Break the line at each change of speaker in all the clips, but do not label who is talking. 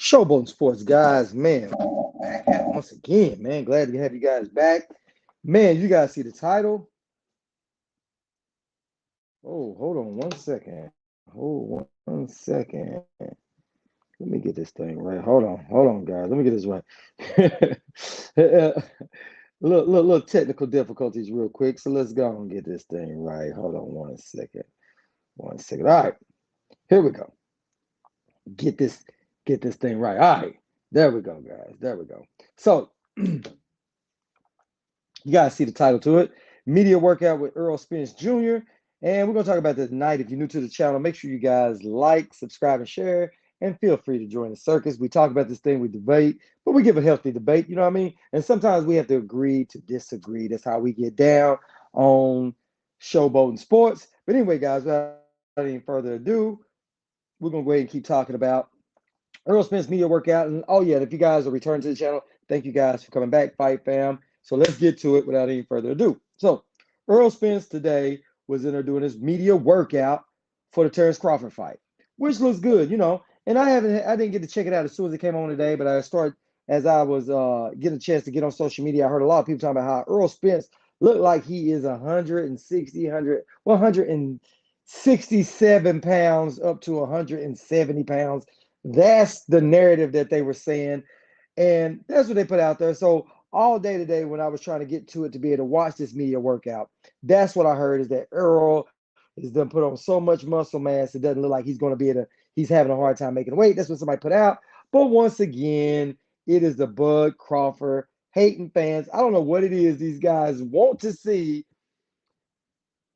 Showboat Sports, guys, man, back at it once again, man. Glad to have you guys back. Man, you guys see the title? Oh, hold on one second. Hold one second. Let me get this thing right. Hold on, guys. Let me get this right. Little technical difficulties real quick. So let's go and get this thing right. Hold on one second. One second. All right, here we go. Get this, get this thing right. All right. There we go, guys. There we go. So you guys see the title to it, Media Workout with Errol Spence Jr. And we're going to talk about that tonight. If you're new to the channel, make sure you guys like, subscribe, and share. And feel free to join the circus. We talk about this thing, we debate, but we give a healthy debate, you know what I mean? And sometimes we have to agree to disagree. That's how we get down on Showboating Sports. But anyway, guys, without any further ado, we're going to go ahead and keep talking about Errol Spence Media Workout. And oh, yeah, if you guys are returning to the channel, thank you guys for coming back, Fight Fam. So let's get to it without any further ado. So Errol Spence today was in there doing his media workout for the Terrence Crawford fight, which looks good, you know. And I didn't get to check it out as soon as it came on today, but as I was getting a chance to get on social media, I heard a lot of people talking about how Errol Spence looked like he is 167 pounds up to 170 pounds. That's the narrative that they were saying. And that's what they put out there. So all day today, when I was trying to get to it to be able to watch this media workout, that's what I heard is that Errol is done put on so much muscle mass, it doesn't look like he's going to be able to, he's having a hard time making weight. That's what somebody put out. But once again, it is the Bud Crawford hating fans. I don't know what it is these guys want to see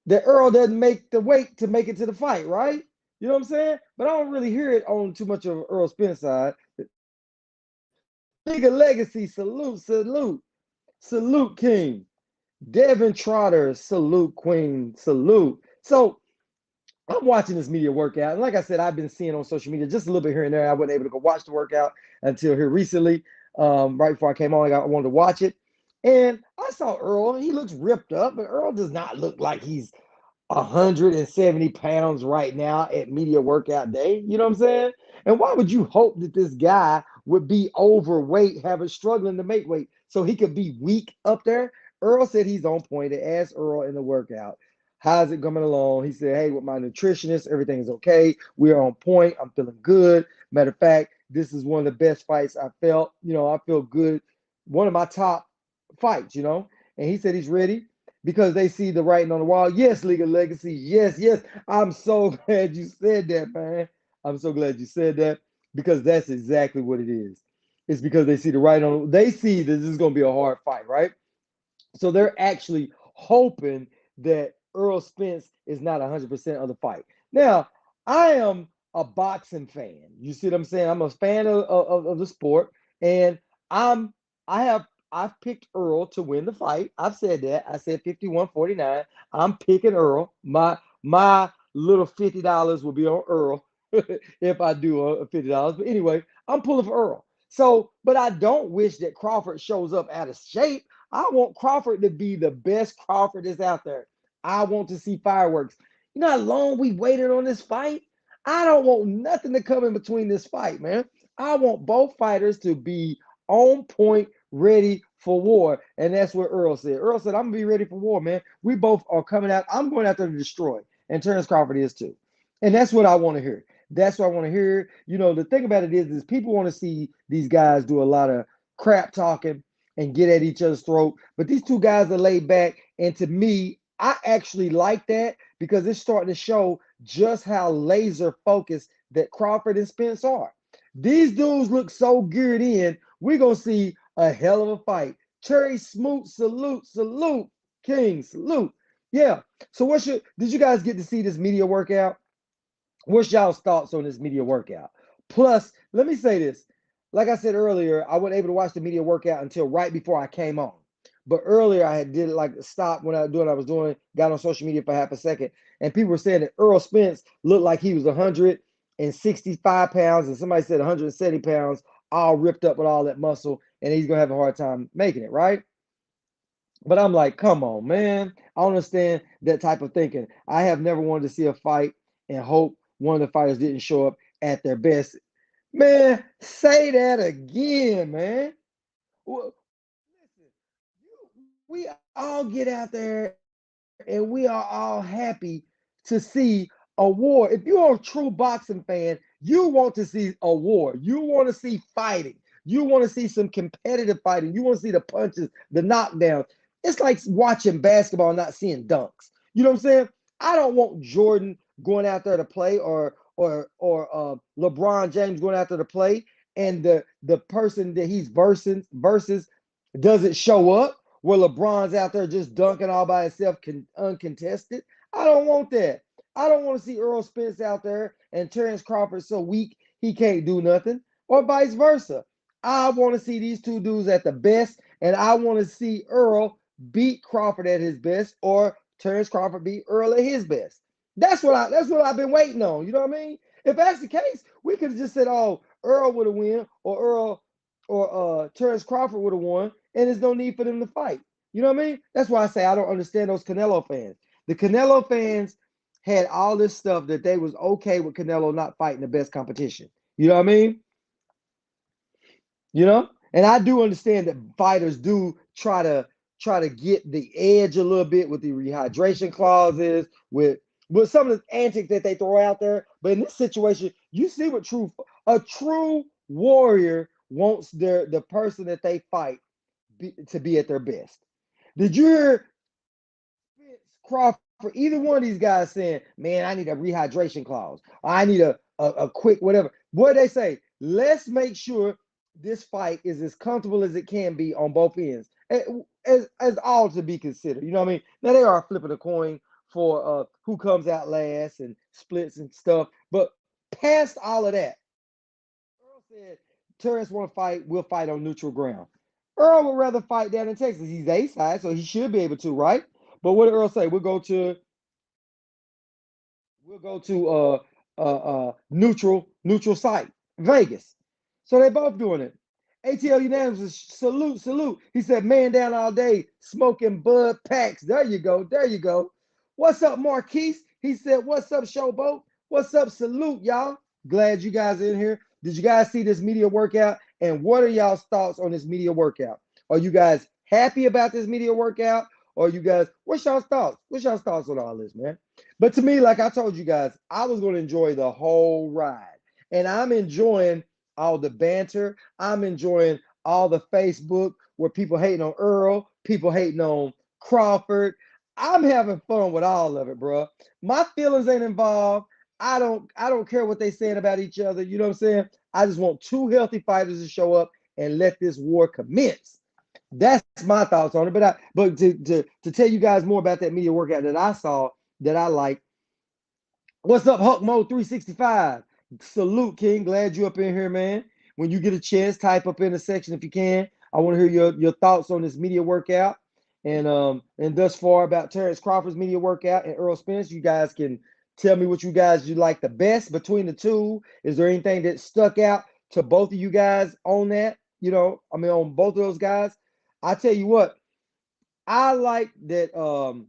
that Earl doesn't make the weight to make it to the fight, right? You know what I'm saying? But I don't really hear it on too much of Earl Spence side. League of Legacy, salute, King. Devin Trotter, salute, Queen, salute. So I'm watching this media workout. And like I said, I've been seeing on social media just a little bit here and there. I wasn't able to go watch the workout until here recently. Right before I came on, I wanted to watch it. And I saw Earl. He looks ripped up, but Earl does not look like he's 170 pounds right now at media workout day. You know what I'm saying? And why would you hope that this guy would be overweight, struggling to make weight so he could be weak up there? Earl said he's on point. They asked Earl in the workout, how's it coming along? He said, hey, with my nutritionist, everything is okay. We're on point. I'm feeling good. Matter of fact, this is one of the best fights I felt. You know, I feel good. One of my top fights, you know. And he said he's ready because they see the writing on the wall. Yes, League of Legacy. Yes, yes. I'm so glad you said that, man. I'm so glad you said that because that's exactly what it is. It's because they see the writing on. They see that this is going to be a hard fight, right? So they're actually hoping that Earl Spence is not 100% of the fight. Now, I am a boxing fan. You see what I'm saying? I'm a fan of the sport, and I'm I have I've picked Earl to win the fight. I've said that. I said 51-49. I'm picking Earl. My little $50 will be on Earl if I do a $50. But anyway, I'm pulling for Earl. So, but I don't wish that Crawford shows up out of shape. I want Crawford to be the best Crawford that's out there. I want to see fireworks. You know how long we waited on this fight? I don't want nothing to come in between this fight, man. I want both fighters to be on point, ready for war. And that's what Earl said. Earl said, I'm going to be ready for war, man. We both are coming out. I'm going out there to destroy. And Terrence Crawford is too. And that's what I want to hear. That's what I want to hear. You know, the thing about it is people want to see these guys do a lot of crap talking and get at each other's throat. But these two guys are laid back. And to me, I actually like that because it's starting to show just how laser focused that Crawford and Spence are. These dudes look so geared in. We're going to see a hell of a fight. Cherry Smoot, salute, King, salute. Yeah. So did you guys get to see this media workout? What's y'all's thoughts on this media workout? Plus, let me say this. Like I said earlier, I wasn't able to watch the media workout until right before I came on. But earlier I did like stop when I was doing what I was doing, got on social media for half a second, and people were saying that Errol Spence looked like he was 165 pounds, and somebody said 170 pounds, all ripped up with all that muscle, and he's gonna have a hard time making it, right? But I'm like, come on, man. I don't understand that type of thinking. I have never wanted to see a fight and hope one of the fighters didn't show up at their best. Man, say that again, man. Well, listen, we all get out there and we are all happy to see a war. If you're a true boxing fan, you want to see a war. You want to see fighting. You want to see some competitive fighting. You want to see the punches, the knockdowns. It's like watching basketball and not seeing dunks. You know what I'm saying? I don't want Jordan going out there to play or LeBron James going out there to play and the person that he's versus doesn't show up where LeBron's out there just dunking all by himself uncontested. I don't want that. I don't want to see Errol Spence out there and Terrence Crawford so weak he can't do nothing, or vice versa. I want to see these two dudes at the best, and I want to see Earl beat Crawford at his best, or Terrence Crawford beat Earl at his best. That's what I've been waiting on. You know what I mean? If that's the case, we could have just said, "Oh, Earl would have won," or Earl or Terrence Crawford would have won, and there's no need for them to fight. You know what I mean? That's why I say I don't understand those Canelo fans. The Canelo fans had all this stuff that they was okay with Canelo not fighting the best competition. You know what I mean? You know, and I do understand that fighters do try to get the edge a little bit with the rehydration clauses, with some of the antics that they throw out there. But in this situation, you see what a true warrior wants the person that they fight to be at their best. Did you hear Crawford, either one of these guys saying, "Man, I need a rehydration clause. I need a quick whatever"? What they say? Let's make sure this fight is as comfortable as it can be on both ends, as all to be considered. You know what I mean? Now they are flipping a coin for who comes out last and splits and stuff, but past all of that, Earl said, "Terrence want to fight. We'll fight on neutral ground." Earl would rather fight down in Texas. He's A side, so he should be able to, right? But what did Earl say? We'll go to neutral site, Vegas. So they both doing it. ATL unanimous, salute, salute. He said, "Man down all day, smoking bud packs." There you go, there you go. What's up, Marquise? He said, "What's up, Showboat? What's up, salute, y'all? Glad you guys are in here." Did you guys see this media workout? And what are y'all's thoughts on this media workout? Are you guys happy about this media workout? Or you guys, what's y'all's thoughts? What's y'all's thoughts on all this, man? But to me, like I told you guys, I was going to enjoy the whole ride. And I'm enjoying all the banter. I'm enjoying all the Facebook where people hating on Earl, people hating on Crawford. I'm having fun with all of it, bro. My feelings ain't involved. I don't care what they saying about each other. You know what I'm saying? I just want two healthy fighters to show up and let this war commence. That's my thoughts on it. But to tell you guys more about that media workout that I saw that I like. What's up, Hulk Mode 365? Salute, King. Glad you up in here, man. When you get a chance, type up in the section if you can. I want to hear your thoughts on this media workout. And thus far about Terrence Crawford's media workout and Errol Spence. You guys can tell me what you like the best between the two. Is there anything that stuck out to both of you guys on that? On both of those guys. I tell you what, I like that Earl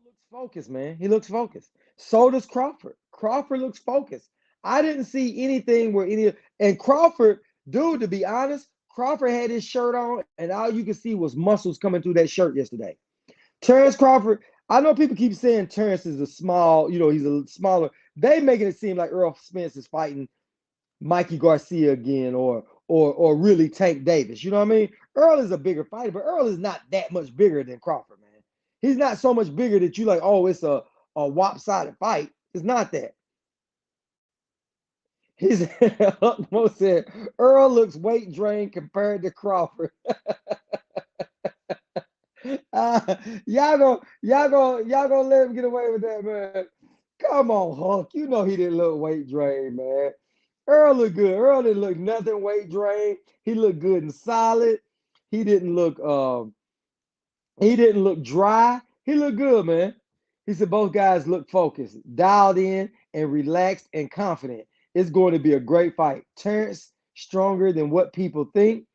looks focused, man. He looks focused. So does Crawford. Crawford looks focused. I didn't see anything where and Crawford, dude, to be honest, Crawford had his shirt on, and all you could see was muscles coming through that shirt yesterday. Terrence Crawford, I know people keep saying Terrence is a small, he's a smaller. They making it seem like Errol Spence is fighting Mikey Garcia again, or really Tank Davis. You know what I mean? Earl is a bigger fighter, but Earl is not that much bigger than Crawford, man. He's not so much bigger that you like, oh, it's a lopsided fight. It's not that. He said, Mo said, Earl looks weight drained compared to Crawford. Y'all gonna let him get away with that, man. Come on, Hunk. You know he didn't look weight drained, man. Earl looked good. Earl didn't look nothing weight drained. He looked good and solid. He didn't look dry. He looked good, man. He said both guys look focused, dialed in, and relaxed and confident. It's going to be a great fight. Terrence stronger than what people think.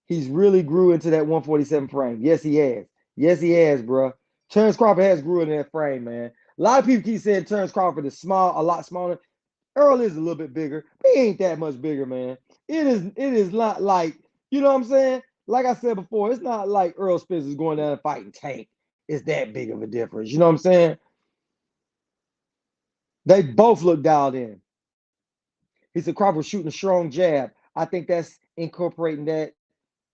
He's really grew into that 147 frame. Yes, he has. Yes, he has, bro. Terrence Crawford has grew in that frame, man. A lot of people keep saying Terrence Crawford is small, a lot smaller. Earl is a little bit bigger, but he ain't that much bigger, man. It is not like, you know what I'm saying? Like I said before, it's not like Errol Spence is going down and fighting Tank. It's that big of a difference. You know what I'm saying? They both look dialed in. He said Crawford shooting a strong jab. I think that's incorporating that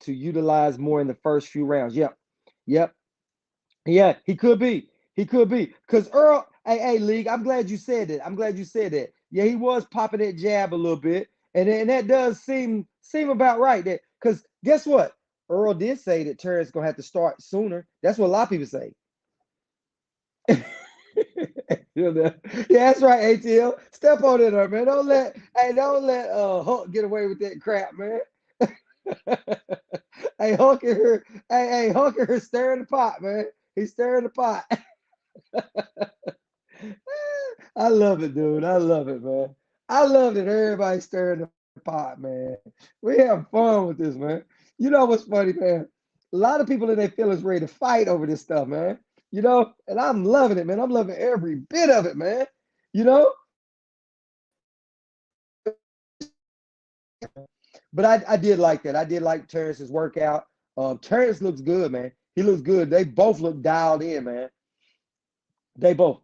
to utilize more in the first few rounds. Yep. Yep. Yeah, he could be. He could be. Because Earl, hey, League, I'm glad you said that. I'm glad you said that. Yeah, he was popping that jab a little bit. And that does seem about right. That because guess what? Earl did say that Terrence gonna have to start sooner. That's what a lot of people say. Yeah, that's right, ATL. Step on it, man. Don't let Hulk get away with that crap, man. Hey, Hulk in here, Hulk in here stirring the pot, man. He's stirring the pot. I love it, dude. I love it, man. I love that everybody's stirring the pot, man. We have fun with this, man. You know what's funny, man? A lot of people in their feelings ready to fight over this stuff, man. And I'm loving it, man. I'm loving every bit of it, man. You know, but I did like that. I did like Terrence's workout. Terrence looks good, man. He looks good. They both look dialed in, man. They both.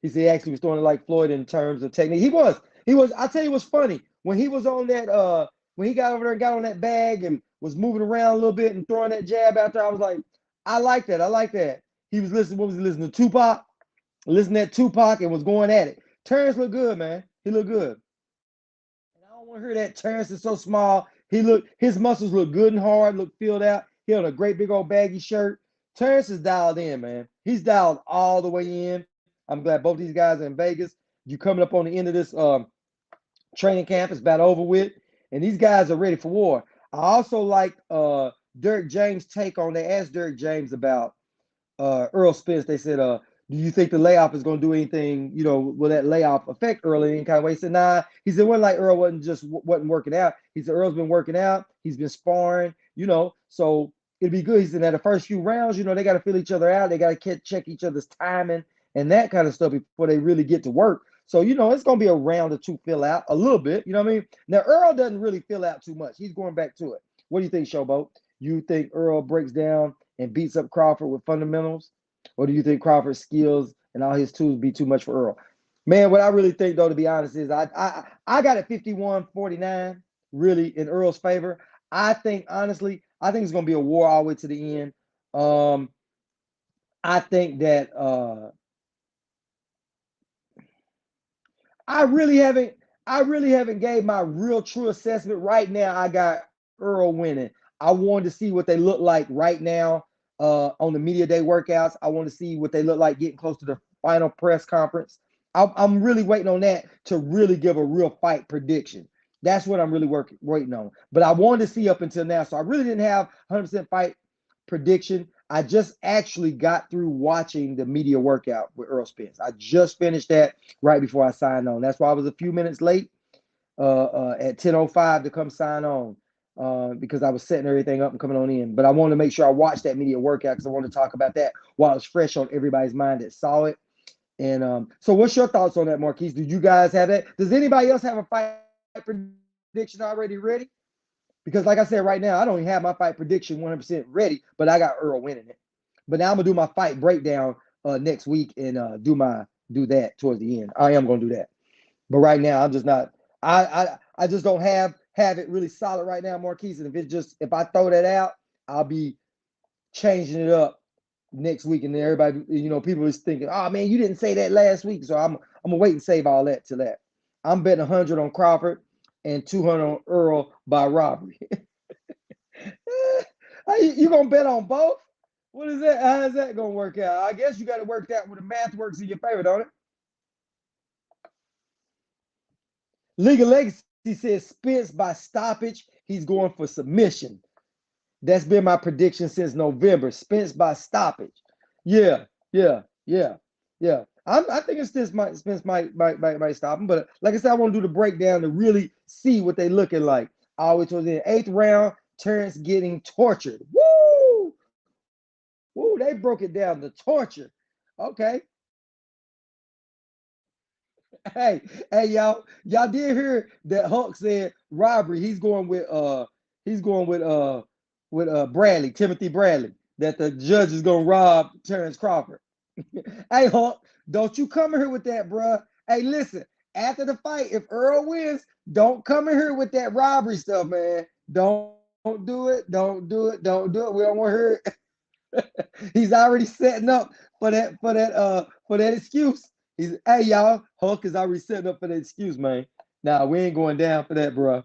He said he actually was throwing it like Floyd in terms of technique. He was. He was. I tell you what's funny. When he was on that, when he got over there and got on that bag and was moving around a little bit and throwing that jab out there, I was like, I like that. I like that. He was listening. What was he listening to? Tupac. Listening to Tupac and was going at it. Terrence looked good, man. He looked good. And I don't want to hear that Terrence is so small. His muscles look good and hard, look filled out. He had a great big old baggy shirt. Terrence is dialed in, man. He's dialed all the way in. I'm glad both these guys are in Vegas. You coming up on the end of this training camp. It's about over with. And these guys are ready for war. I also like Derek James' take on, they asked Derek James about Errol Spence. They said, do you think the layoff is going to do anything? Will that layoff affect Earl in any kind of way? He said, nah. He said, it wasn't like Earl wasn't working out. He said, Earl's been working out. He's been sparring, so it'd be good. He said, now the first few rounds, they got to feel each other out. They got to check each other's timing and that kind of stuff before they really get to work. So, it's going to be a round or two fill out a little bit. You know what I mean? Now, Earl doesn't really fill out too much. He's going back to it. What do you think, Showboat? You think Earl breaks down and beats up Crawford with fundamentals? Or do you think Crawford's skills and all his tools be too much for Earl? Man, what I really think, though, to be honest, is I got it 51-49, really, in Earl's favor. Honestly, I think it's going to be a war all the way to the end. I think that I really haven't gave my real true assessment. Right now, I got Earl winning. I wanted to see what they look like right now on the media day workouts. I want to see what they look like getting close to the final press conference. I'm really waiting on that to really give a real fight prediction. That's what I'm really waiting on. But I wanted to see up until now, so I really didn't have 100% fight prediction. I just actually got through watching the media workout with Errol Spence. I just finished that right before I signed on. That's why I was a few minutes late at 10:05 to come sign on because I was setting everything up and coming on in. But I wanted to make sure I watched that media workout because I wanted to talk about that while it's fresh on everybody's mind that saw it. And so what's your thoughts on that, Marquise? Do you guys have that? Does anybody else have a fight prediction already ready? Because like I said, right now, I don't even have my fight prediction 100% ready, but I got Earl winning it. But now I'm gonna do my fight breakdown next week and do that towards the end. I am gonna do that. But right now, I'm just not. I just don't have it really solid right now, Marquise. And if I throw that out, I'll be changing it up next week. And then everybody, people is thinking, oh man, you didn't say that last week. So I'm gonna wait and save all that till that. I'm betting 100 on Crawford and 200 on Earl by robbery. You gonna bet on both? What is that? How is that gonna work out? I guess you got to work that where the math works in your favor, don't it? League of Legacy says Spence by stoppage. He's going for submission. That's been my prediction since November. Spence by stoppage. Yeah, yeah, yeah, yeah. I think Spence might stop him, but like I said, I want to do the breakdown to really see what they looking like. I always told you, 8th round, Terrence getting tortured. Woo! Woo! They broke it down. The torture. Okay. Hey, hey, y'all did hear that Hulk said robbery. He's going with Bradley, Timothy Bradley, that the judge is gonna rob Terrence Crawford. Hey, Hulk, don't you come in here with that, bruh. Hey, listen, after the fight, if Earl wins, don't come in here with that robbery stuff, man. Don't do it. Don't do it. Don't do it. We don't want to hear it. He's already setting up for that excuse. Hey y'all, Hulk is already setting up for that excuse, man. Nah, we ain't going down for that, bro.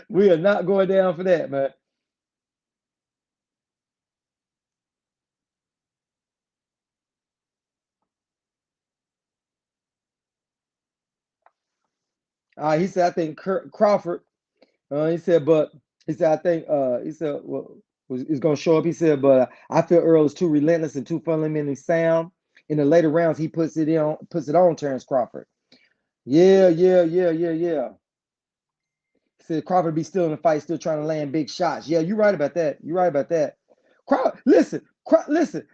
We are not going down for that, man. He said, I think Crawford. He said, but he said, I think he said, well, is going to show up. He said, but I feel Earl is too relentless and too fundamentally sound. In the later rounds, he puts it on Terrence Crawford. Yeah, yeah, yeah, yeah, yeah. Said Crawford be still in the fight, still trying to land big shots. Yeah, you're right about that. You're right about that. Listen, listen.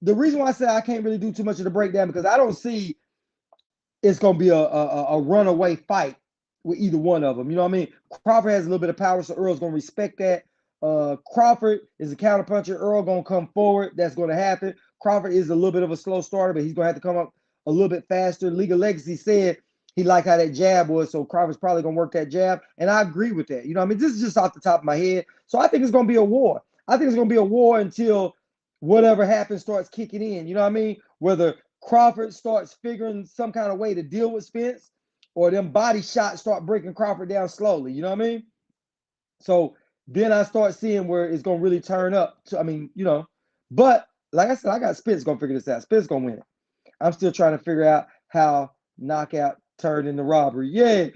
The reason why I said I can't really do too much of the breakdown because I don't see it's gonna be a runaway fight with either one of them. You know what I mean? Crawford has a little bit of power, so Earl's gonna respect that. Crawford is a counterpuncher. Earl gonna come forward. That's gonna happen. Crawford is a little bit of a slow starter, but he's gonna have to come up a little bit faster. League of Legacy said he liked how that jab was, so Crawford's probably gonna work that jab, and I agree with that. You know what I mean? This is just off the top of my head, so I think it's gonna be a war. I think it's gonna be a war until whatever happens starts kicking in. You know what I mean? Whether Crawford starts figuring some kind of way to deal with Spence, or them body shots start breaking Crawford down slowly. You know what I mean? So then I start seeing where it's gonna really turn up. I mean, but like I said, I got Spence gonna figure this out. Spence gonna win it. I'm still trying to figure out how knockout turned into robbery. Yeah.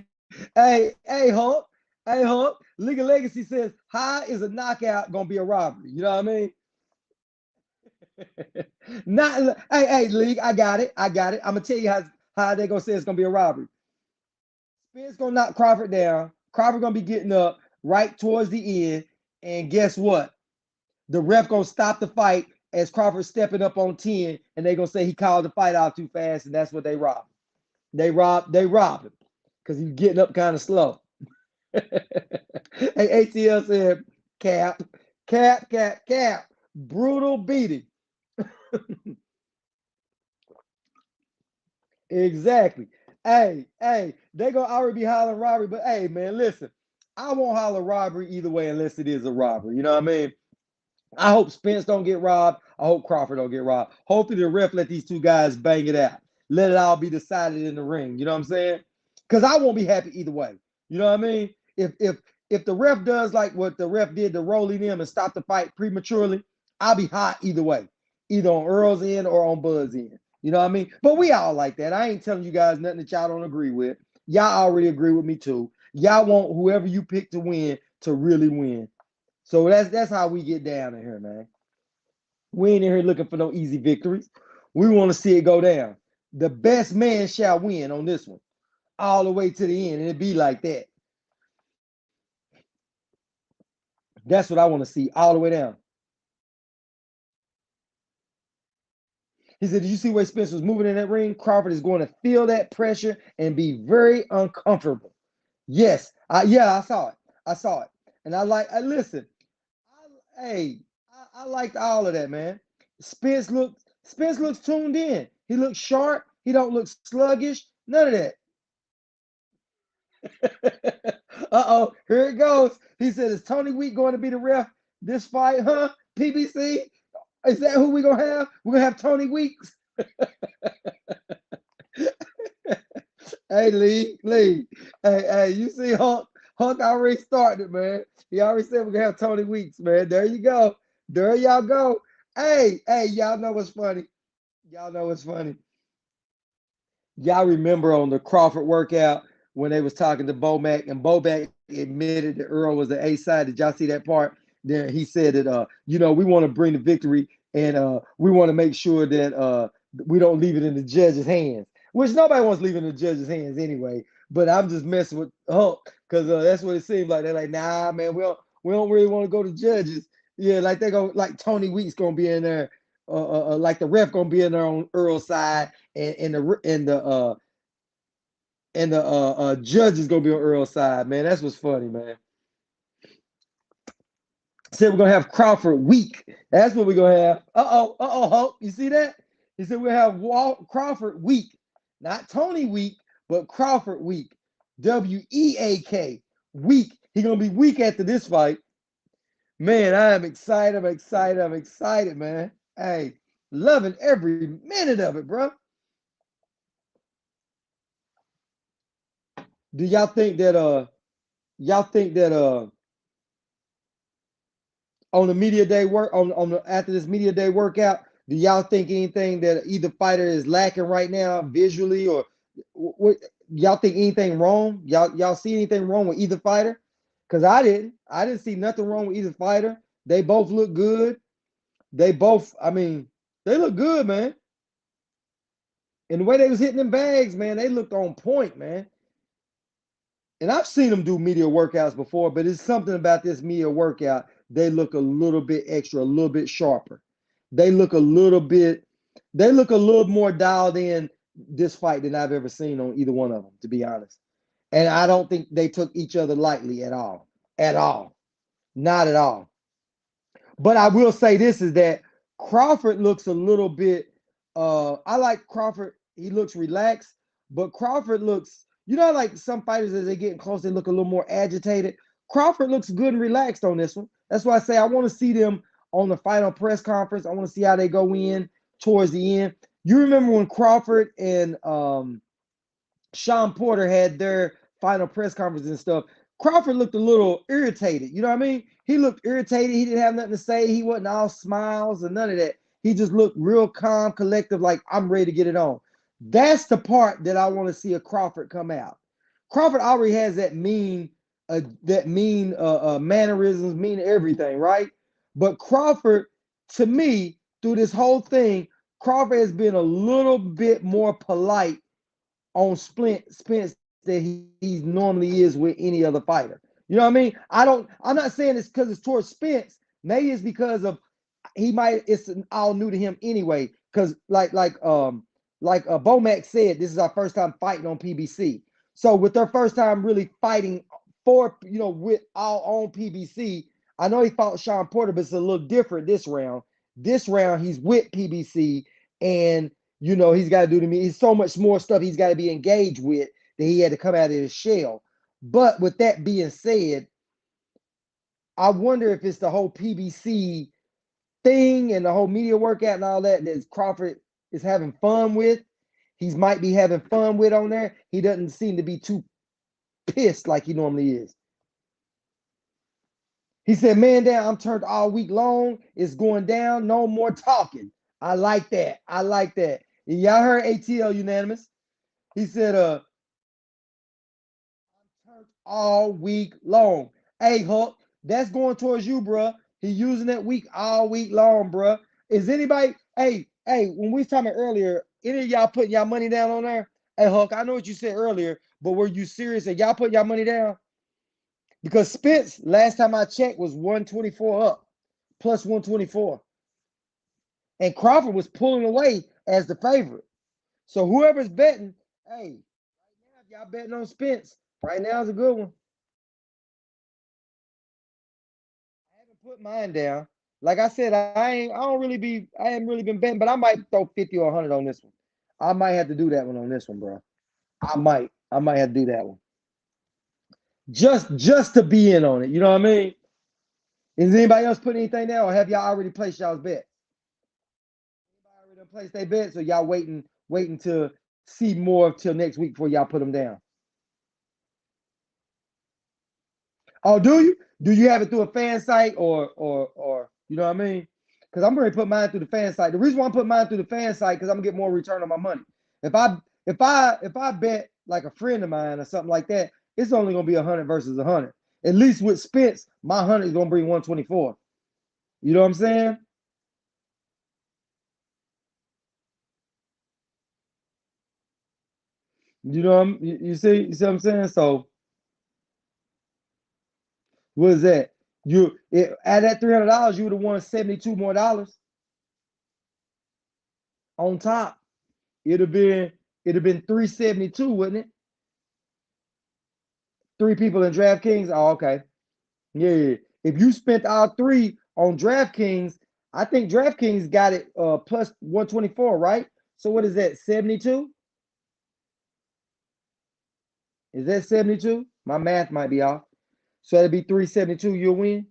Hey, Hulk. Hey, Hulk. League of Legacy says, how is a knockout gonna be a robbery? You know what I mean? Not hey, League, I got it. I got it. I'm gonna tell you how they gonna say it's gonna be a robbery. Spence gonna knock Crawford down. Crawford gonna be getting up right towards the end, and guess what? The ref gonna stop the fight as Crawford stepping up on 10, and they gonna say he called the fight out too fast, and that's what they robbed. They robbed him because he's getting up kind of slow. Hey, ATL said, cap, cap, cap, cap, brutal beating. Exactly. Hey, they gonna already be hollering robbery, but hey, man, listen, I won't holler robbery either way unless it is a robbery. You know what I mean? I hope Spence don't get robbed. I hope Crawford don't get robbed. Hopefully the ref let these two guys bang it out. Let it all be decided in the ring. You know what I'm saying? Because I won't be happy either way. You know what I mean? If the ref does like what the ref did to Rolly them and stop the fight prematurely, I'll be hot either way, either on Earl's end or on Bud's end. You know what I mean? But we all like that. I ain't telling you guys nothing that y'all don't agree with. Y'all already agree with me too. Y'all want whoever you pick to win to really win. So that's how we get down in here, man. We ain't in here looking for no easy victories. We want to see it go down. The best man shall win on this one, all the way to the end, and it be like that. That's what I want to see all the way down. He said, "Did you see where Spence was moving in that ring? Crawford is going to feel that pressure and be very uncomfortable." Yes, yeah, I saw it. I saw it, and I listen. Hey, I liked all of that, man. Spence looks tuned in. He looks sharp. He don't look sluggish. None of that. Uh-oh, here it goes. He said, "Is Tony Week going to be the ref this fight, huh? PBC? Is that who we're gonna have? We're gonna have Tony Weeks." Hey, Lee. Hey, you see Hulk? Hulk already started, man. He already said we're gonna have Tony Weeks, man. There you go. There y'all go. Hey, y'all know what's funny? Y'all know what's funny? Y'all remember on the Crawford workout when they was talking to Bomac and Bomac admitted that Earl was the A side. Did y'all see that part? Then he said that we want to bring the victory and we want to make sure that we don't leave it in the judge's hands, which nobody wants to leave it in the judge's hands anyway. But I'm just messing with Hulk because that's what it seems like. They're like, nah, man, we don't really want to go to judges. Yeah, like Tony Weeks gonna be in there, like the ref gonna be in there on Earl's side, and the judge is gonna be on Earl's side, man. That's what's funny, man. Said we're gonna have Crawford week. That's what we're gonna have. Hulk. You see that? He said we'll have Crawford week, not Tony week, but Crawford week. WEAK week. He gonna be weak after this fight. Man, I am excited. I'm excited, man. Hey, loving every minute of it, bro. Do y'all think that on the media day work on the after this media day workout, do y'all think anything that either fighter is lacking right now visually, or what y'all think anything wrong? Y'all see anything wrong with either fighter? Because I didn't see nothing wrong with either fighter. They both look good. I mean, they look good, man. And the way they was hitting them bags, man, they looked on point, man. And I've seen them do media workouts before, but it's something about this media workout. They look a little bit extra, a little bit sharper. They look a little bit, they look a little more dialed in this fight than I've ever seen on either one of them, to be honest. And I don't think they took each other lightly at all. At all. Not at all. But I will say this is that Crawford looks a little bit I like Crawford. He looks relaxed, but Crawford looks, like some fighters as they get close, they look a little more agitated. Crawford looks good and relaxed on this one. That's why I say I want to see them on the final press conference. I want to see how they go in towards the end. You remember when Crawford and Sean Porter had their final press conference and stuff. Crawford looked a little irritated. You know what I mean? He looked irritated. He didn't have nothing to say. He wasn't all smiles and none of that. He just looked real calm, collective, like I'm ready to get it on. That's the part that I want to see a Crawford come out. Crawford already has that mean mannerisms, mean everything, right? But Crawford, to me, through this whole thing, Crawford has been a little bit more polite on Spence that he normally is with any other fighter. You know what I mean? I'm not saying it's because it's towards Spence. Maybe it's because of it's all new to him anyway. Because like Bomac said, this is our first time fighting on PBC. So with their first time really fighting with all on PBC, I know he fought Sean Porter, but it's a little different this round. This round he's with PBC, and he's got to do to me. He's so much more stuff he's got to be engaged with that he had to come out of his shell. But with that being said, I wonder if it's the whole PBC thing and the whole media workout and all that Crawford is having fun with. He might be having fun with on there. He doesn't seem to be too pissed like he normally is. He said, man down, I'm turned all week long. It's going down. No more talking. I like that. Y'all heard ATL unanimous. He said, I'm turned all week long. Hey, Hulk, that's going towards you, bruh. He using that week all week long, bruh. Is anybody, hey, when we was talking earlier, any of y'all putting y'all money down on there? Hey, Hulk, I know what you said earlier, but were you serious? And y'all putting y'all money down? Because Spence, last time I checked, was 124 up, plus 124. And Crawford was pulling away as the favorite. So whoever's betting, hey, right now, if y'all betting on Spence, right now is a good one. I haven't put mine down. Like I said, I haven't really been betting, but I might throw 50 or 100 on this one. I might have to do that one on this one, bro. I might have to do that one. Just to be in on it. You know what I mean? Is anybody else putting anything down, or have y'all already placed y'all's bet? Anybody already placed their bets, or y'all waiting to see more till next week before y'all put them down? Oh, do you? Do you have it through a fan site or you know what I mean? Because I'm going to put mine through the fan site. The reason why I'm putting mine through the fan site because I'm gonna get more return on my money. If I bet like a friend of mine or something like that, it's only gonna be 100 versus 100. At least with Spence, my 100 is gonna bring 124. You know what I'm saying? You see what I'm saying? So what is that? At that $300, you would have won $72 more on top. It'd have been 372, wouldn't it? Three people in DraftKings. Oh, okay. Yeah. If you spent all three on DraftKings, I think DraftKings got it plus 124, right? So what is that? 72? Is that 72? My math might be off. So that'd be 372, you'll win.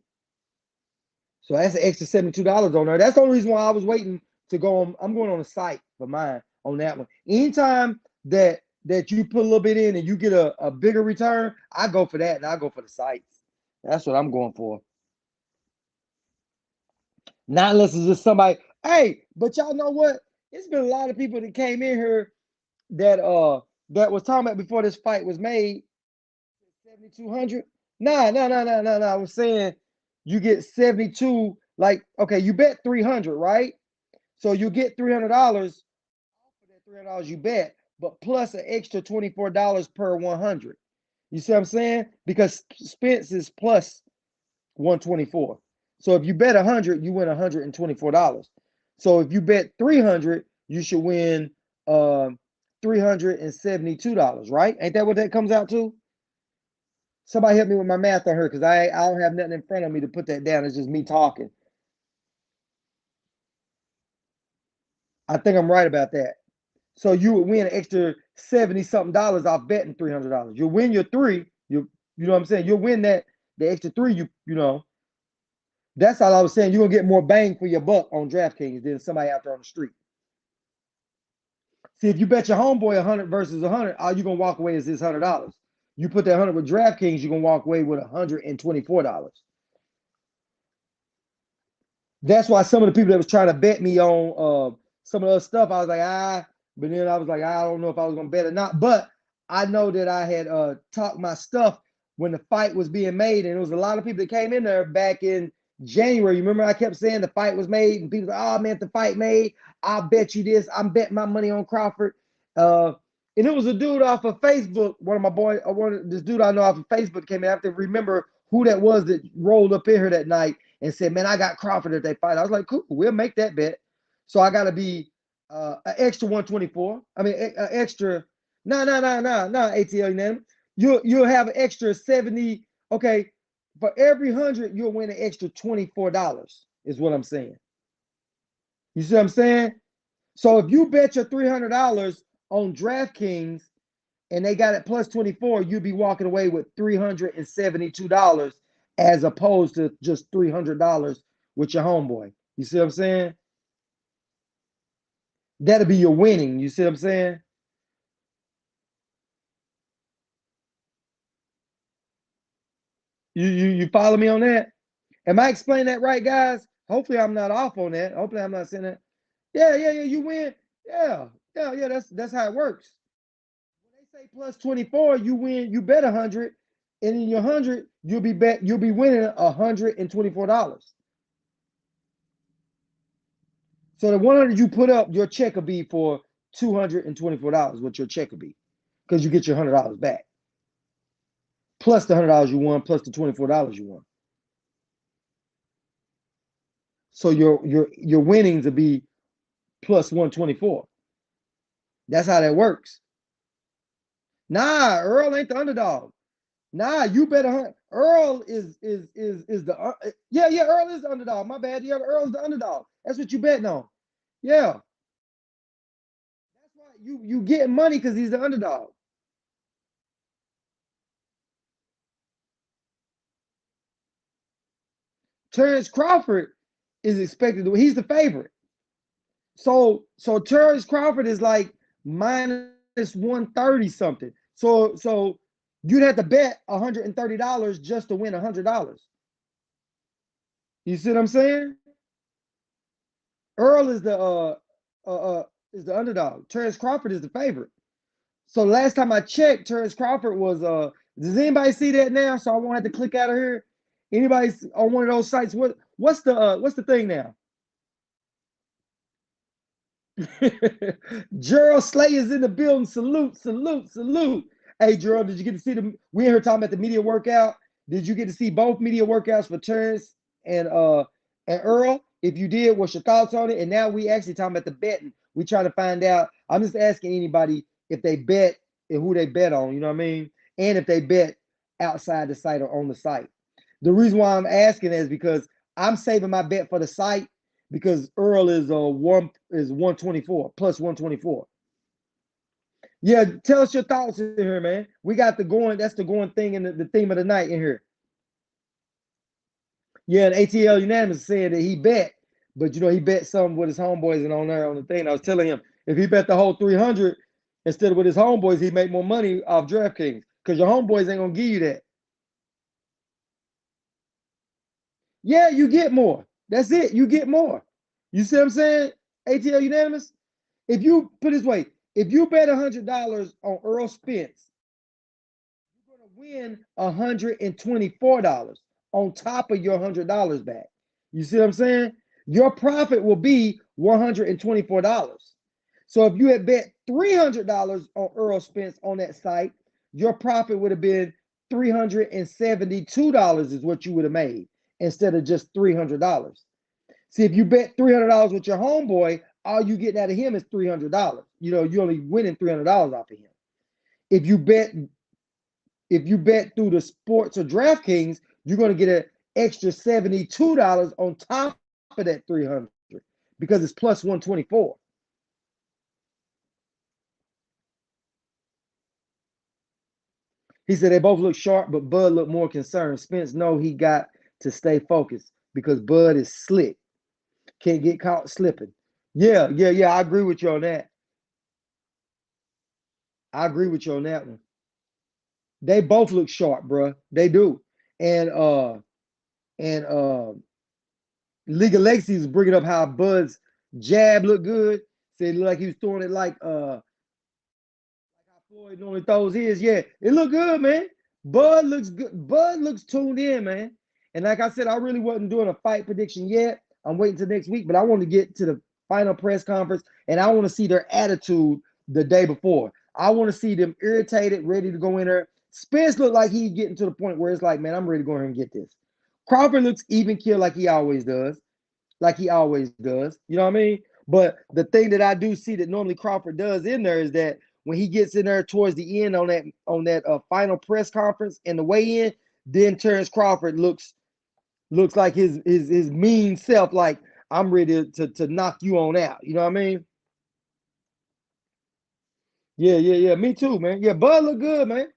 So that's an extra $72 on there. That's the only reason why I was waiting to go on. I'm going on the site for mine on that one. Anytime that you put a little bit in and you get a bigger return, I go for that and I go for the sites. That's what I'm going for. Not unless it's just somebody. Hey, but y'all know what? It's been a lot of people that came in here that was talking about before this fight was made. 7,200. Nah. I was saying you get 72. Like, okay, you bet 300, right? So you get $300 for that $300 you bet, but plus an extra $24 per 100. You see what I'm saying? Because Spence is plus 124. So if you bet 100, you win $124. So if you bet 300, you should win $372, right? Ain't that what that comes out to? Somebody help me with my math on her because I don't have nothing in front of me to put that down. It's just me talking. I think I'm right about that. So you would win an extra 70 something dollars off betting $300. You'll win your three. You know what I'm saying? You'll win the extra three. You know. That's all I was saying. You're gonna get more bang for your buck on DraftKings than somebody out there on the street. See, if you bet your homeboy 100 versus 100, all you're gonna walk away is this $100. You put that 100 with DraftKings, you're gonna walk away with $124. That's why some of the people that was trying to bet me on some of the other stuff, I was like, but then I was like, I don't know if I was gonna bet or not. But I know that I had talked my stuff when the fight was being made, and there was a lot of people that came in there back in January. You remember I kept saying the fight was made, and people said, oh man, the fight made, I'll bet you this. I'm betting my money on Crawford. And it was a dude off of Facebook, one of my boys, this dude I know off of Facebook came in. I have to remember who that was that rolled up in here that night and said, man, I got Crawford if they fight. I was like, cool, we'll make that bet. So I got to be an extra 124. I mean, an extra, no, ATL unanimous. You'll have an extra 70. Okay, for every 100, you'll win an extra $24 is what I'm saying. You see what I'm saying? So if you bet your $300 on DraftKings and they got it plus 24, you'd be walking away with $372 as opposed to just $300 with your homeboy. You see what I'm saying? That'll be your winning. You see what I'm saying? You follow me on that? Am I explaining that right, guys? Hopefully I'm not off on that. Hopefully I'm not saying that. Yeah. You win. Yeah. That's how it works. When they say plus 24, you win, you bet 100, and in your 100, you'll be winning $124. So the 100 you put up, your check will be for $224, what your check will be. Because you get your $100 back. Plus the $100 you won, plus the $24 you won. So your winnings will be plus 124. That's how that works. Nah, Earl ain't the underdog. Nah, you bet 100. Earl is the yeah. Earl is the underdog. My bad. Yeah, Earl's the underdog. That's what you betting on. Yeah, that's why you get money because he's the underdog. Terrence Crawford is expected to. He's the favorite. So Terrence Crawford is like minus 130 something. So you'd have to bet $130 just to win $100. You see what I'm saying? Earl is the underdog. Terrence Crawford is the favorite. So last time I checked, Terrence Crawford was does anybody see that now? So I won't have to click out of here. Anybody on one of those sites? What's the thing now? Gerald Slay is in the building. Salute. Hey, Gerald, did you get to see the? We in here talking about the media workout. Did you get to see both media workouts for Terrence and Earl? If you did, what's your thoughts on it? And now we actually talking about the betting. We try to find out. I'm just asking anybody if they bet and who they bet on, you know what I mean? And if they bet outside the site or on the site. The reason why I'm asking is because I'm saving my bet for the site because Earl is 124 plus 124. Yeah, tell us your thoughts in here, man. We got the going, that's the going thing in the theme of the night in here. Yeah, and ATL Unanimous said that he bet, but he bet something with his homeboys and on there on the thing. I was telling him if he bet the whole 300 instead of with his homeboys, he'd make more money off DraftKings because your homeboys ain't gonna give you that. Yeah, you get more. That's it. You get more. You see what I'm saying? ATL Unanimous. If you put it this way, if you bet $100 on Errol Spence, you're gonna win $124 on top of your $100 back. You see what I'm saying? Your profit will be $124. So if you had bet $300 on Errol Spence on that site, your profit would have been $372 is what you would have made instead of just $300. See, if you bet $300 with your homeboy, all you getting out of him is $300. You only winning $300 off of him. If you bet through the sports or DraftKings, you're going to get an extra $72 on top of that 300 because it's plus 124. He said they both look sharp, but Bud looked more concerned. Spence know he got to stay focused because Bud is slick. Can't get caught slipping. Yeah. I agree with you on that. I agree with you on that one. They both look sharp, bro. They do. And League of Legacy is bringing up how Bud's jab looked good. Said it looked like he was throwing it like how Floyd normally throws his. Yeah, it looked good, man. Bud looks good. Bud looks tuned in, man. And like I said, I really wasn't doing a fight prediction yet. I'm waiting till next week, but I want to get to the final press conference and I want to see their attitude the day before. I want to see them irritated, ready to go in there. Spence looked like he's getting to the point where it's like, man, I'm ready to go in here and get this. Crawford looks even keel like he always does. Like he always does. You know what I mean? But the thing that I do see that normally Crawford does in there is that when he gets in there towards the end on that final press conference and the weigh in, then Terrence Crawford looks like his mean self, like I'm ready to knock you on out. You know what I mean? Yeah. Me too, man. Yeah, Bud look good, man.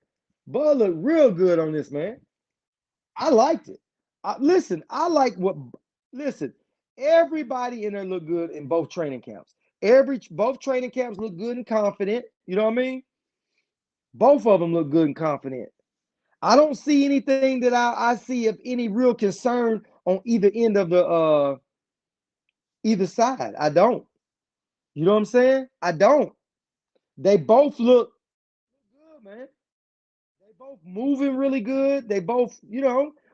Bud look real good on this, man. I liked it. Listen, I like what. Listen, everybody in there look good in both training camps. Both training camps look good and confident. You know what I mean? Both of them look good and confident. I don't see anything that I see of any real concern on either end of the either side. I don't. You know what I'm saying? I don't. They both look good, man. They both moving really good. They both,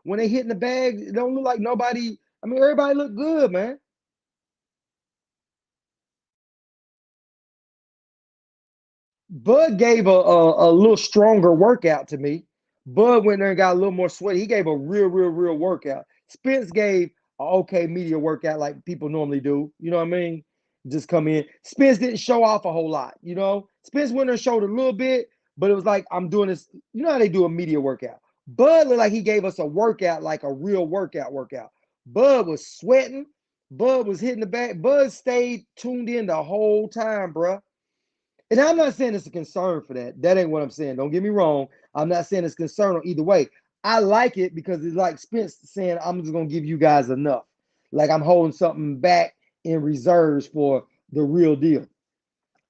when they hit in the bag, it don't look like nobody. I mean, everybody look good, man. Bud gave a little stronger workout to me. Bud went there and got a little more sweaty. He gave a real workout. Spence gave a okay media workout like people normally do. You know what I mean? Just come in. Spence didn't show off a whole lot. Spence went there and showed a little bit, but it was like I'm doing this. You know how they do a media workout. Bud looked like he gave us a workout, like a real workout. Bud was sweating. Bud was hitting the back. Bud stayed tuned in the whole time, bro. And I'm not saying it's a concern for that. That ain't what I'm saying. Don't get me wrong. I'm not saying it's concern on either way. I like it because it's like Spence saying, I'm just going to give you guys enough. Like I'm holding something back in reserves for the real deal.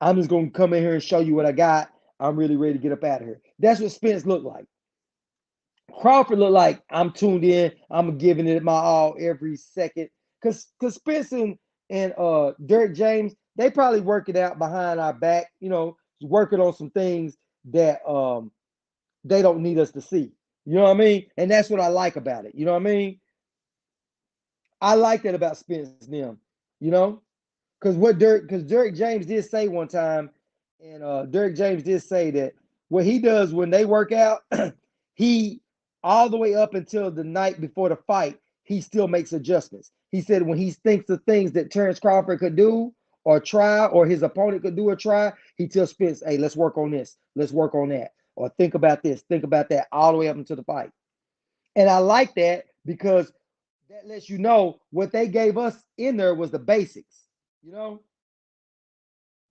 I'm just going to come in here and show you what I got. I'm really ready to get up out of here. That's what Spence looked like. Crawford looked like I'm tuned in. I'm giving it my all every second. Because Spence and Derek James, they probably work it out behind our back, working on some things that they don't need us to see. You know what I mean? And that's what I like about it. You know what I mean? I like that about Spence and them, you know? Because Derek James did say one time, and Derek James did say that what he does when they work out, he all the way up until the night before the fight, he still makes adjustments. He said when he thinks of things that Terrence Crawford could do or try, or his opponent could do a try, he tells Spence, hey, let's work on this, let's work on that, or think about this, think about that, all the way up into the fight. And I like that because that lets you know what they gave us in there was the basics. You know,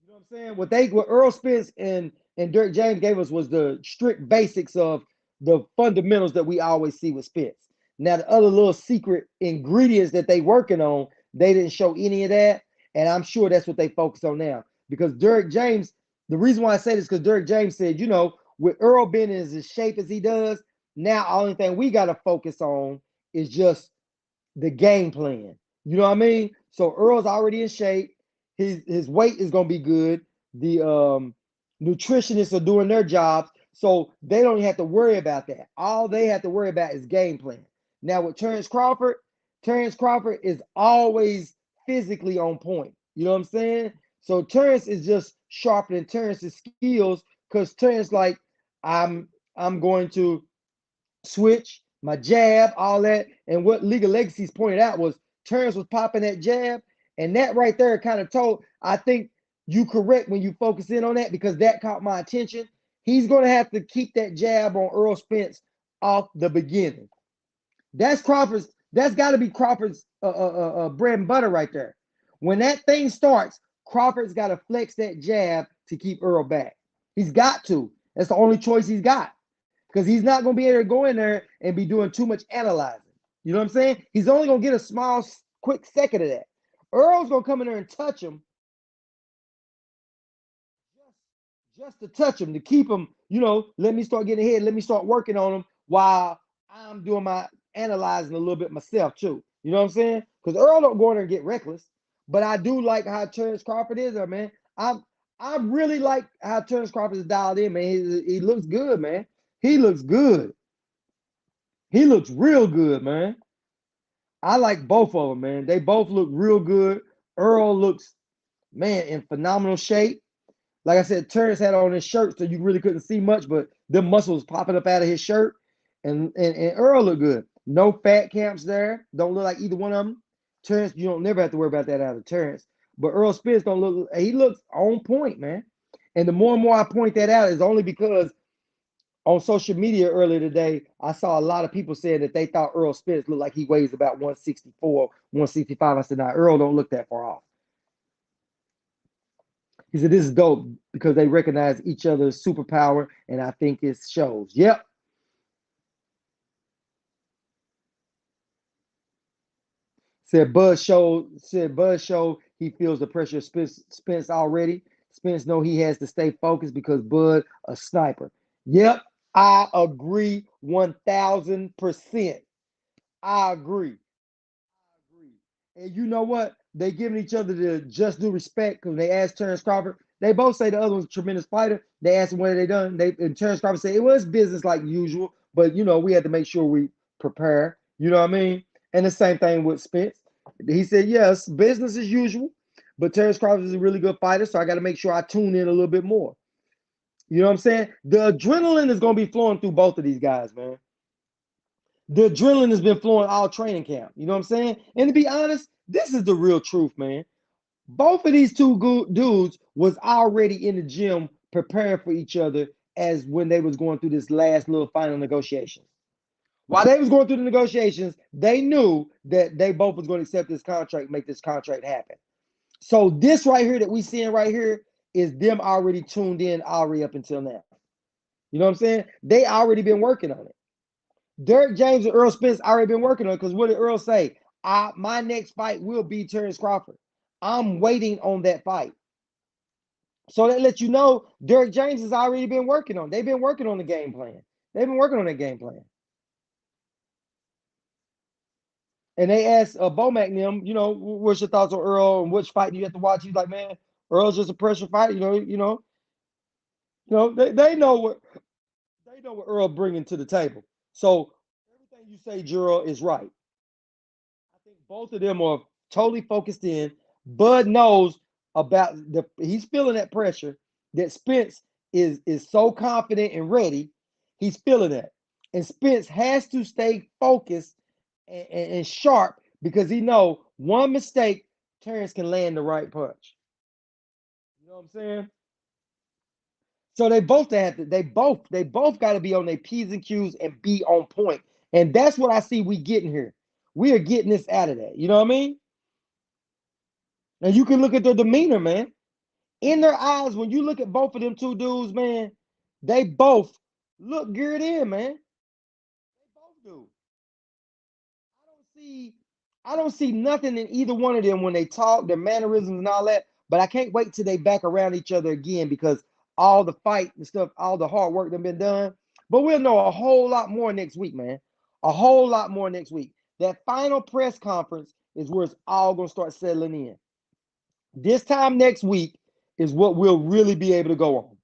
you know what I'm saying? What Earl Spence and Derek James gave us was the strict basics of the fundamentals that we always see with Spence. Now the other little secret ingredients that they working on, they didn't show any of that, and I'm sure that's what they focus on now. Because Derek James, the reason why I say this is because Derek James said, you know, with Earl being in as shape as he does, now the only thing we got to focus on is just the game plan. You know what I mean? So Earl's already in shape. His weight is gonna be good. The nutritionists are doing their jobs, so they don't even have to worry about that. All they have to worry about is game plan. Now with Terrence Crawford is always physically on point. You know what I'm saying? So Terrence is just sharpening Terrence's skills because Terrence like I'm going to switch, my jab, all that. And what League of Legacies pointed out was Terrence was popping that jab. And that right there kind of told, I think you correct when you focus in on that because that caught my attention. He's going to have to keep that jab on Errol Spence off the beginning. That's Crawford's, that's got to be Crawford's bread and butter right there. When that thing starts, Crawford's got to flex that jab to keep Earl back. He's got to. That's the only choice he's got because he's not going to be able to go in there and be doing too much analyzing. You know what I'm saying? He's only going to get a small, quick second of that. Earl's going to come in there and touch him just to touch him, to keep him, you know, let me start getting ahead. Let me start working on him while I'm doing my analyzing a little bit myself too. You know what I'm saying? Because Earl don't go in there and get reckless. But I do like how Terrence Crawford is there, man. I really like how Terrence Crawford is dialed in, man. He looks good, man. He looks good. He looks real good, man. I like both of them, man. They both look real good. Earl looks, man, in phenomenal shape. Like I said, Terrence had on his shirt, so you really couldn't see much, but the muscles popping up out of his shirt. And Earl looked good. No fat camps there. Don't look like either one of them. Terrence, you don't never have to worry about that out of Terrence. But Earl Spence don't look, he looks on point, man. And the more and more I point that out is only because on social media earlier today, I saw a lot of people saying that they thought Earl Spence looked like he weighs about 164, 165. I said, nah, Earl don't look that far off. He said, this is dope because they recognize each other's superpower, and I think it shows. Yep. Said Bud showed he feels the pressure of Spence already. Spence know he has to stay focused because Bud a sniper. Yep, I agree 1000%. I agree. And you know what? They giving each other the just due respect because they asked Terrence Crawford. They both say the other one's a tremendous fighter. They asked him what they done. And Terrence Crawford said it was business like usual, but you know we had to make sure we prepare. You know what I mean? And the same thing with Spence. He said yes, business as usual, but Terrence Crawford is a really good fighter, so I got to make sure I tune in a little bit more. You know what I'm saying? The adrenaline is going to be flowing through both of these guys, man. The adrenaline has been flowing all training camp. You know what I'm saying? And to be honest, this is the real truth, man. Both of these two dudes was already in the gym preparing for each other as when they was going through this last little final negotiations. While they was going through the negotiations, they knew that they both was going to accept this contract, make this contract happen. So this right here that we seeing right here is them already tuned in already up until now. You know what I'm saying? They already been working on it. Derek James and Earl Spence already been working on it because what did Earl say? My next fight will be Terrence Crawford. I'm waiting on that fight. So that lets you know Derek James has already been working on. They've been working on the game plan. They've been working on that game plan. And they asked Bomac and them, you know, what's your thoughts on Earl and which fight do you have to watch? He's like, man, Earl's just a pressure fight. They know what Earl bringing to the table. So everything you say, Gerald, is right. I think both of them are totally focused in. Bud knows about he's feeling that pressure that Spence is so confident and ready. He's feeling that. And Spence has to stay focused and sharp because he know one mistake, Terrence can land the right punch. know what I'm saying? So they both got to be on their P's and Q's and be on point. And that's what I see we getting here. We are getting this out of that. You know what I mean? And you can look at their demeanor, man. In their eyes, when you look at both of them two dudes, man, they both look geared in, man. They both do. I don't see I don't see nothing in either one of them when they talk, their mannerisms and all that. But I can't wait till they back around each other again because all the fight and stuff, all the hard work that been done. But we'll know a whole lot more next week, man. A whole lot more next week. That final press conference is where it's all gonna start settling in. This time next week is what we'll really be able to go on.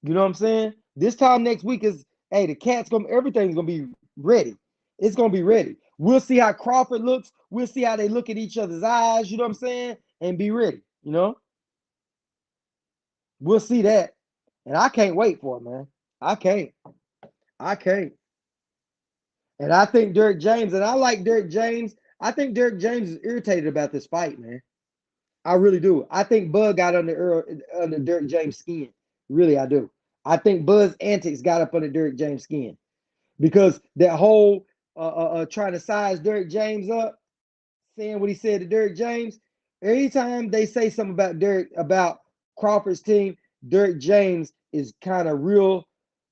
You know what I'm saying? This time next week is, hey, the cat's gonna, everything's gonna be ready. It's gonna be ready. We'll see how Crawford looks. We'll see how they look at each other's eyes. You know what I'm saying? And be ready. You know, we'll see that. And I can't wait for it, man. I can't. I can't. And I think Derrick James, and I like Derrick James. I think Derrick James is irritated about this fight, man. I really do. I think Bud got under Derrick James' skin. Really, I do. I think Bud's antics got up under Derrick James' skin because that whole trying to size Derrick James up, saying what he said to Derrick James. Anytime they say something about Crawford's team, Derrick James is kind of real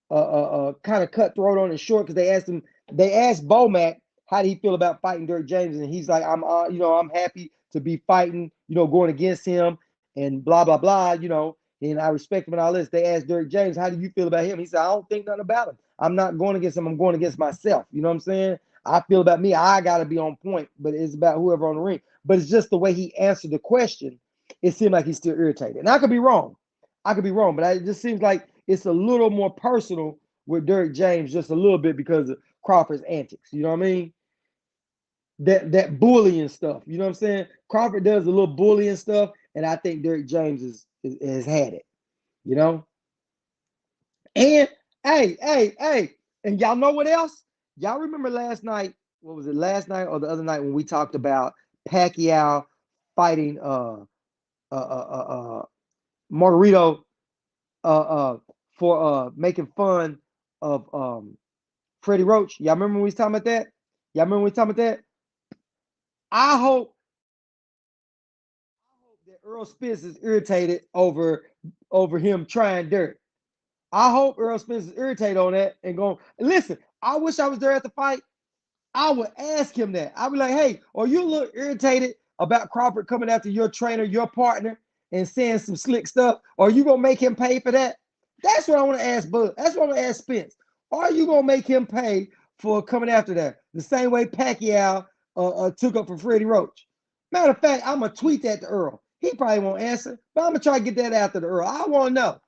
kind of cutthroat on it short because they asked Bomac how did he feel about fighting Derrick James, and he's like, I'm happy to be fighting, going against him and blah blah blah, and I respect him and all this. They asked Derrick James, how do you feel about him? He said, I don't think nothing about him. I'm not going against him. I'm going against myself. You know what I'm saying? I feel about me. I got to be on point, but it's about whoever on the ring. But it's just the way he answered the question. It seemed like he's still irritated. And I could be wrong. But it just seems like it's a little more personal with Derrick James, just a little bit because of Crawford's antics. You know what I mean? That bullying stuff. You know what I'm saying? Crawford does a little bullying stuff, and I think Derrick James has had it. You know? And hey, and y'all know what else? Y'all remember last night? What was it? Last night or the other night when we talked about Pacquiao fighting Margarito for making fun of Freddie Roach. Y'all remember when we was talking about that? I hope that Errol Spence is irritated over him trying dirt. I hope Errol Spence is irritated on that and going, listen, I wish I was there at the fight. I would ask him that. I'd be like, hey, are you a little irritated about Crawford coming after your trainer, your partner, and saying some slick stuff? Or are you going to make him pay for that? That's what I want to ask Bud. That's what I want to ask Spence. Are you going to make him pay for coming after that? The same way Pacquiao took up for Freddie Roach. Matter of fact, I'm going to tweet that to Earl. He probably won't answer, but I'm going to try to get that after the Earl. I want to know.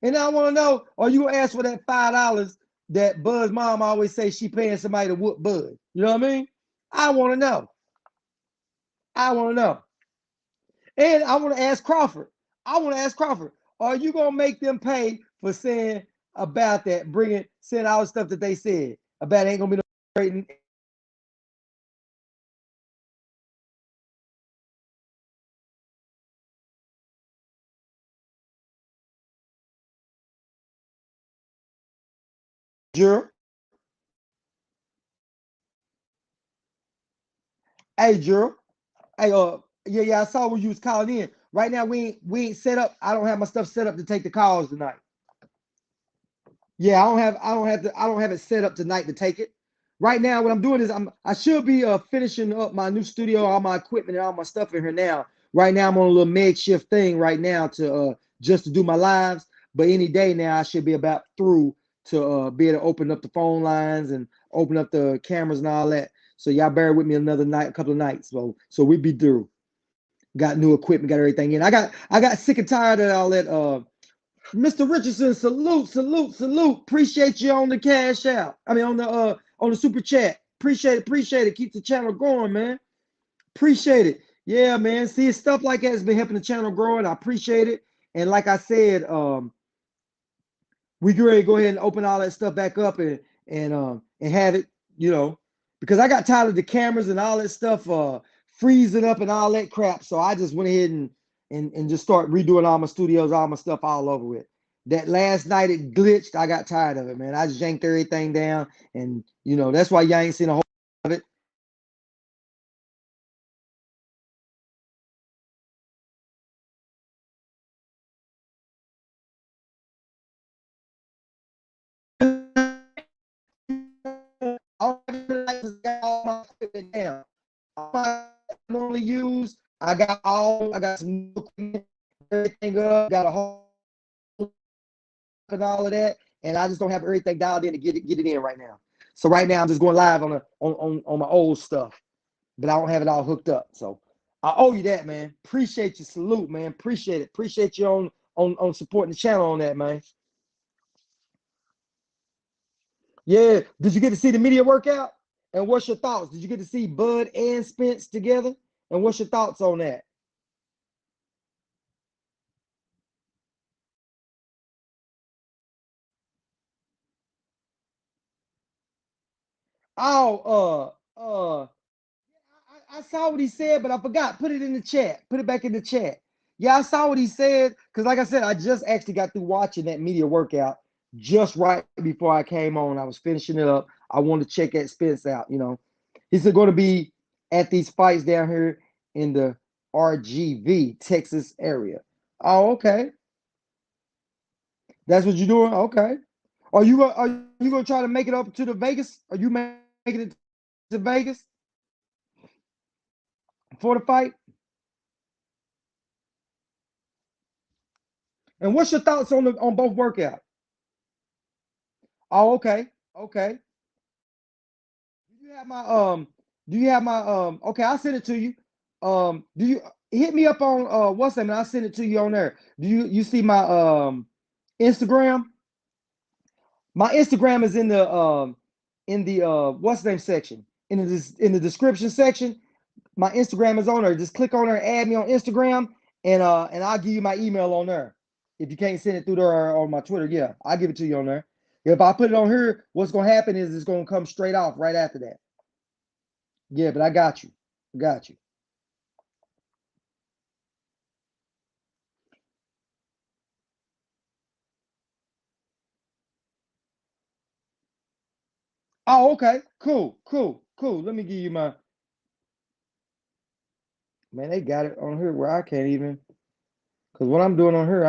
And I want to know, are you going to ask for that $5 that Bud's mom always say she paying somebody to whoop Bud? You know what I mean? I want to know. And I want to ask Crawford. Are you going to make them pay for saying about that, saying all the stuff that they said about ain't going to be no trading? Jura? Hey, Jura. Hey, yeah, I saw when you was calling in. Right now, we ain't set up. I don't have my stuff set up to take the calls tonight. Yeah, I don't have it set up tonight to take it. Right now, what I'm doing is I should be finishing up my new studio, all my equipment and all my stuff in here now. Right now, I'm on a little makeshift thing right now to just to do my lives. But any day now, I should be about through to be able to open up the phone lines and open up the cameras and all that. So y'all bear with me another night, a couple of nights. So we be through. Got new equipment, got everything in. I got sick and tired of all that. Mr. Richardson, salute. Appreciate you on the cash out. I mean on the super chat. Appreciate it. Keep the channel going, man. Appreciate it. Yeah, man. See, stuff like that has been helping the channel growing. I appreciate it. And like I said, we can ready to go ahead and open all that stuff back up and have it, because I got tired of the cameras and all that stuff freezing up and all that crap. So I just went ahead and just start redoing all my studios, all my stuff all over with. That last night it glitched. I got tired of it, man. I just yanked everything down, and that's why y'all ain't seen a whole lot of it. All my equipment down. All my normally use, I got some new equipment, everything up, got a whole and all of that, and I just don't have everything dialed in to get it in right now. So right now I'm just going live on my old stuff, but I don't have it all hooked up. So I owe you that, man. Appreciate you. Salute, man. Appreciate it. Appreciate you on supporting the channel on that, man. Yeah. Did you get to see the media workout? And what's your thoughts? Did you get to see Bud and Spence together? And what's your thoughts on that? Oh, I saw what he said, but I forgot. Put it in the chat. Put it back in the chat. Yeah, I saw what he said. Because, like I said, I just actually got through watching that media workout just right before I came on. I was finishing it up. I wanted to check that Spence out. He's going to be at these fights down here in the RGV, Texas area. Oh, okay. That's what you're doing? Okay. Are you gonna try to make it up to the Vegas? Are you making it to Vegas for the fight? And what's your thoughts on both workouts? Oh, okay. Okay. Do you have my okay, I'll send it to you. Do you hit me up on WhatsApp and I'll send it to you on there. Do you see my Instagram? My Instagram is in the what's the name section. In the description section. My Instagram is on there. Just click on there, add me on Instagram, and I'll give you my email on there. If you can't send it through there or on my Twitter, yeah, I'll give it to you on there. If I put it on here, what's gonna happen is it's gonna come straight off right after that. Yeah, but I got you. Got you. Oh, okay. Cool, cool, cool. Let me give you my man, they got it on here where I can't even because what I'm doing on here,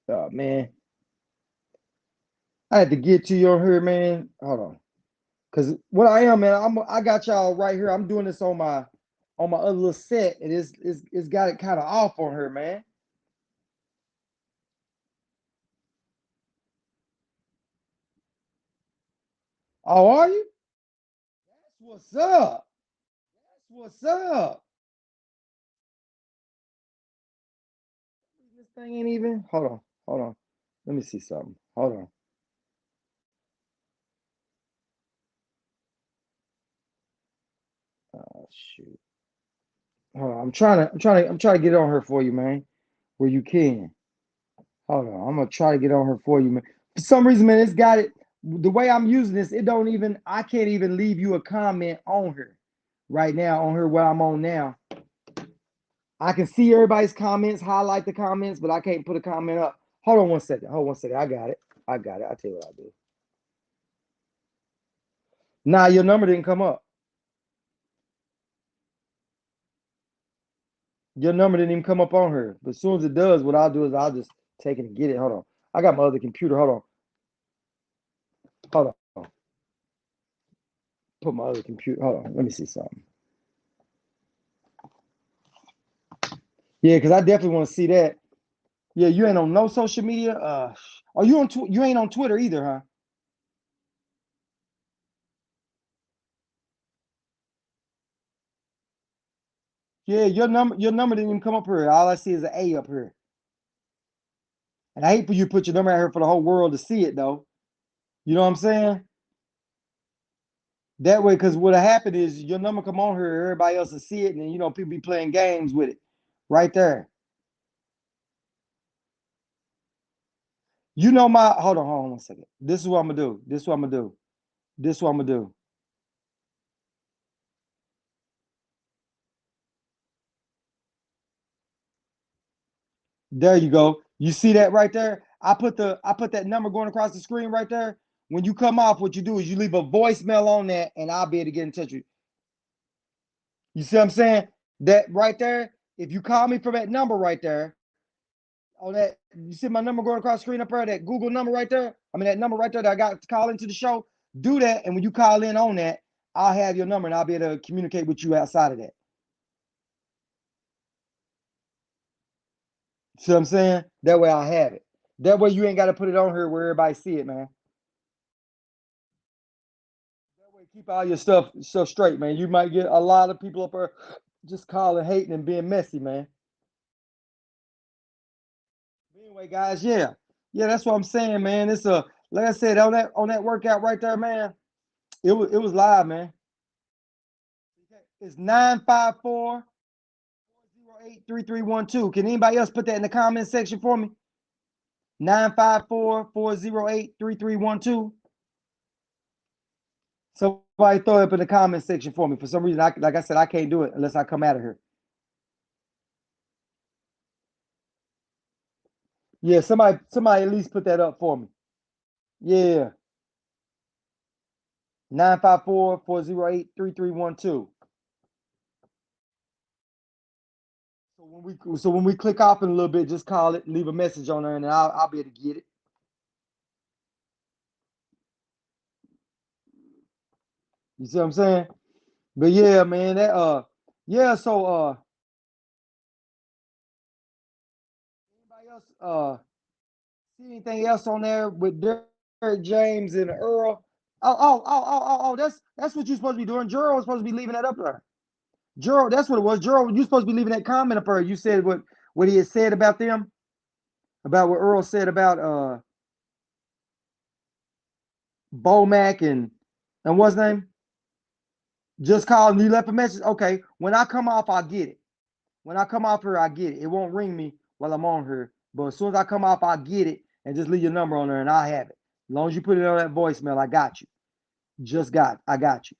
oh man, I had to get to you on here, man. Hold on. Cause what I am, man, I got y'all right here. I'm doing this on my other little set, and it's got it kind of off on her, man. Oh, are you? That's what's up. That's what's up. This thing ain't even. Hold on, hold on. Let me see something. Hold on. Oh shoot. Hold on. I'm trying to get it on her for you, man. Where you can. Hold on. I'm gonna try to get on her for you, man. For some reason, man, it's got it. The way I'm using this, it don't even. I can't even leave you a comment on her right now on her where I'm on now. I can see everybody's comments, highlight the comments, but I can't put a comment up. Hold on one second. Hold on one second. I got it. I got it. I'll tell you what I do. Nah, your number didn't come up. Your number didn't even come up on her. But as soon as it does, what I'll do is I'll just take it and get it. Hold on. I got my other computer. Hold on. Hold on. Put my other computer. Hold on. Let me see something. Yeah, because I definitely want to see that. Yeah, you ain't on no social media. Are you on? You ain't on Twitter either, huh? Yeah, your number didn't even come up here. All I see is an A up here. And I hate for you to put your number out here for the whole world to see it, though. You know what I'm saying? That way, because what'll happen is your number come on here, everybody else will see it, and then people be playing games with it. Right there. Hold on 1 second. This is what I'm gonna do. This is what I'm gonna do. This is what I'm gonna do. There you go. You see that right there? I put that number going across the screen right there. When you come off, what you do is you leave a voicemail on that, and I'll be able to get in touch with you. You see what I'm saying? That right there. If you call me from that number right there, on that, you see my number going across the screen up there, that Google number right there. I mean that number right there that I got to call into the show. Do that, and when you call in on that, I'll have your number, and I'll be able to communicate with you outside of that. See what I'm saying? That way I have it. That way you ain't got to put it on here where everybody see it, man. That way keep all your stuff straight, man. You might get a lot of people up there just calling, hating, and being messy, man. But anyway, guys, yeah, that's what I'm saying, man. It's a like I said on that workout right there, man. It was live, man. It's 954-408-3312. Can anybody else put that in the comment section for me? 954-408-3312. Somebody throw it up in the comment section for me. For some reason, like I said, I can't do it unless I come out of here. Yeah, somebody at least put that up for me. Yeah. 954-408-3312. So when we click off in a little bit, just call it, leave a message on there, and I'll be able to get it. You see what I'm saying? But yeah, man, yeah. So anybody else see anything else on there with Derek James and Earl? Oh, that's what you're supposed to be doing. Gerald was supposed to be leaving that up there. Gerald, that's what it was. Gerald, you're supposed to be leaving that comment up there. You said what he had said about them, about what Earl said about Bomac and what's his name? Just called and you left a message. Okay, when I come off, I'll get it. When I come off here, I get it. It won't ring me while I'm on here, but as soon as I come off, I'll get it and just leave your number on there and I'll have it. As long as you put it on that voicemail, I got you. I got you.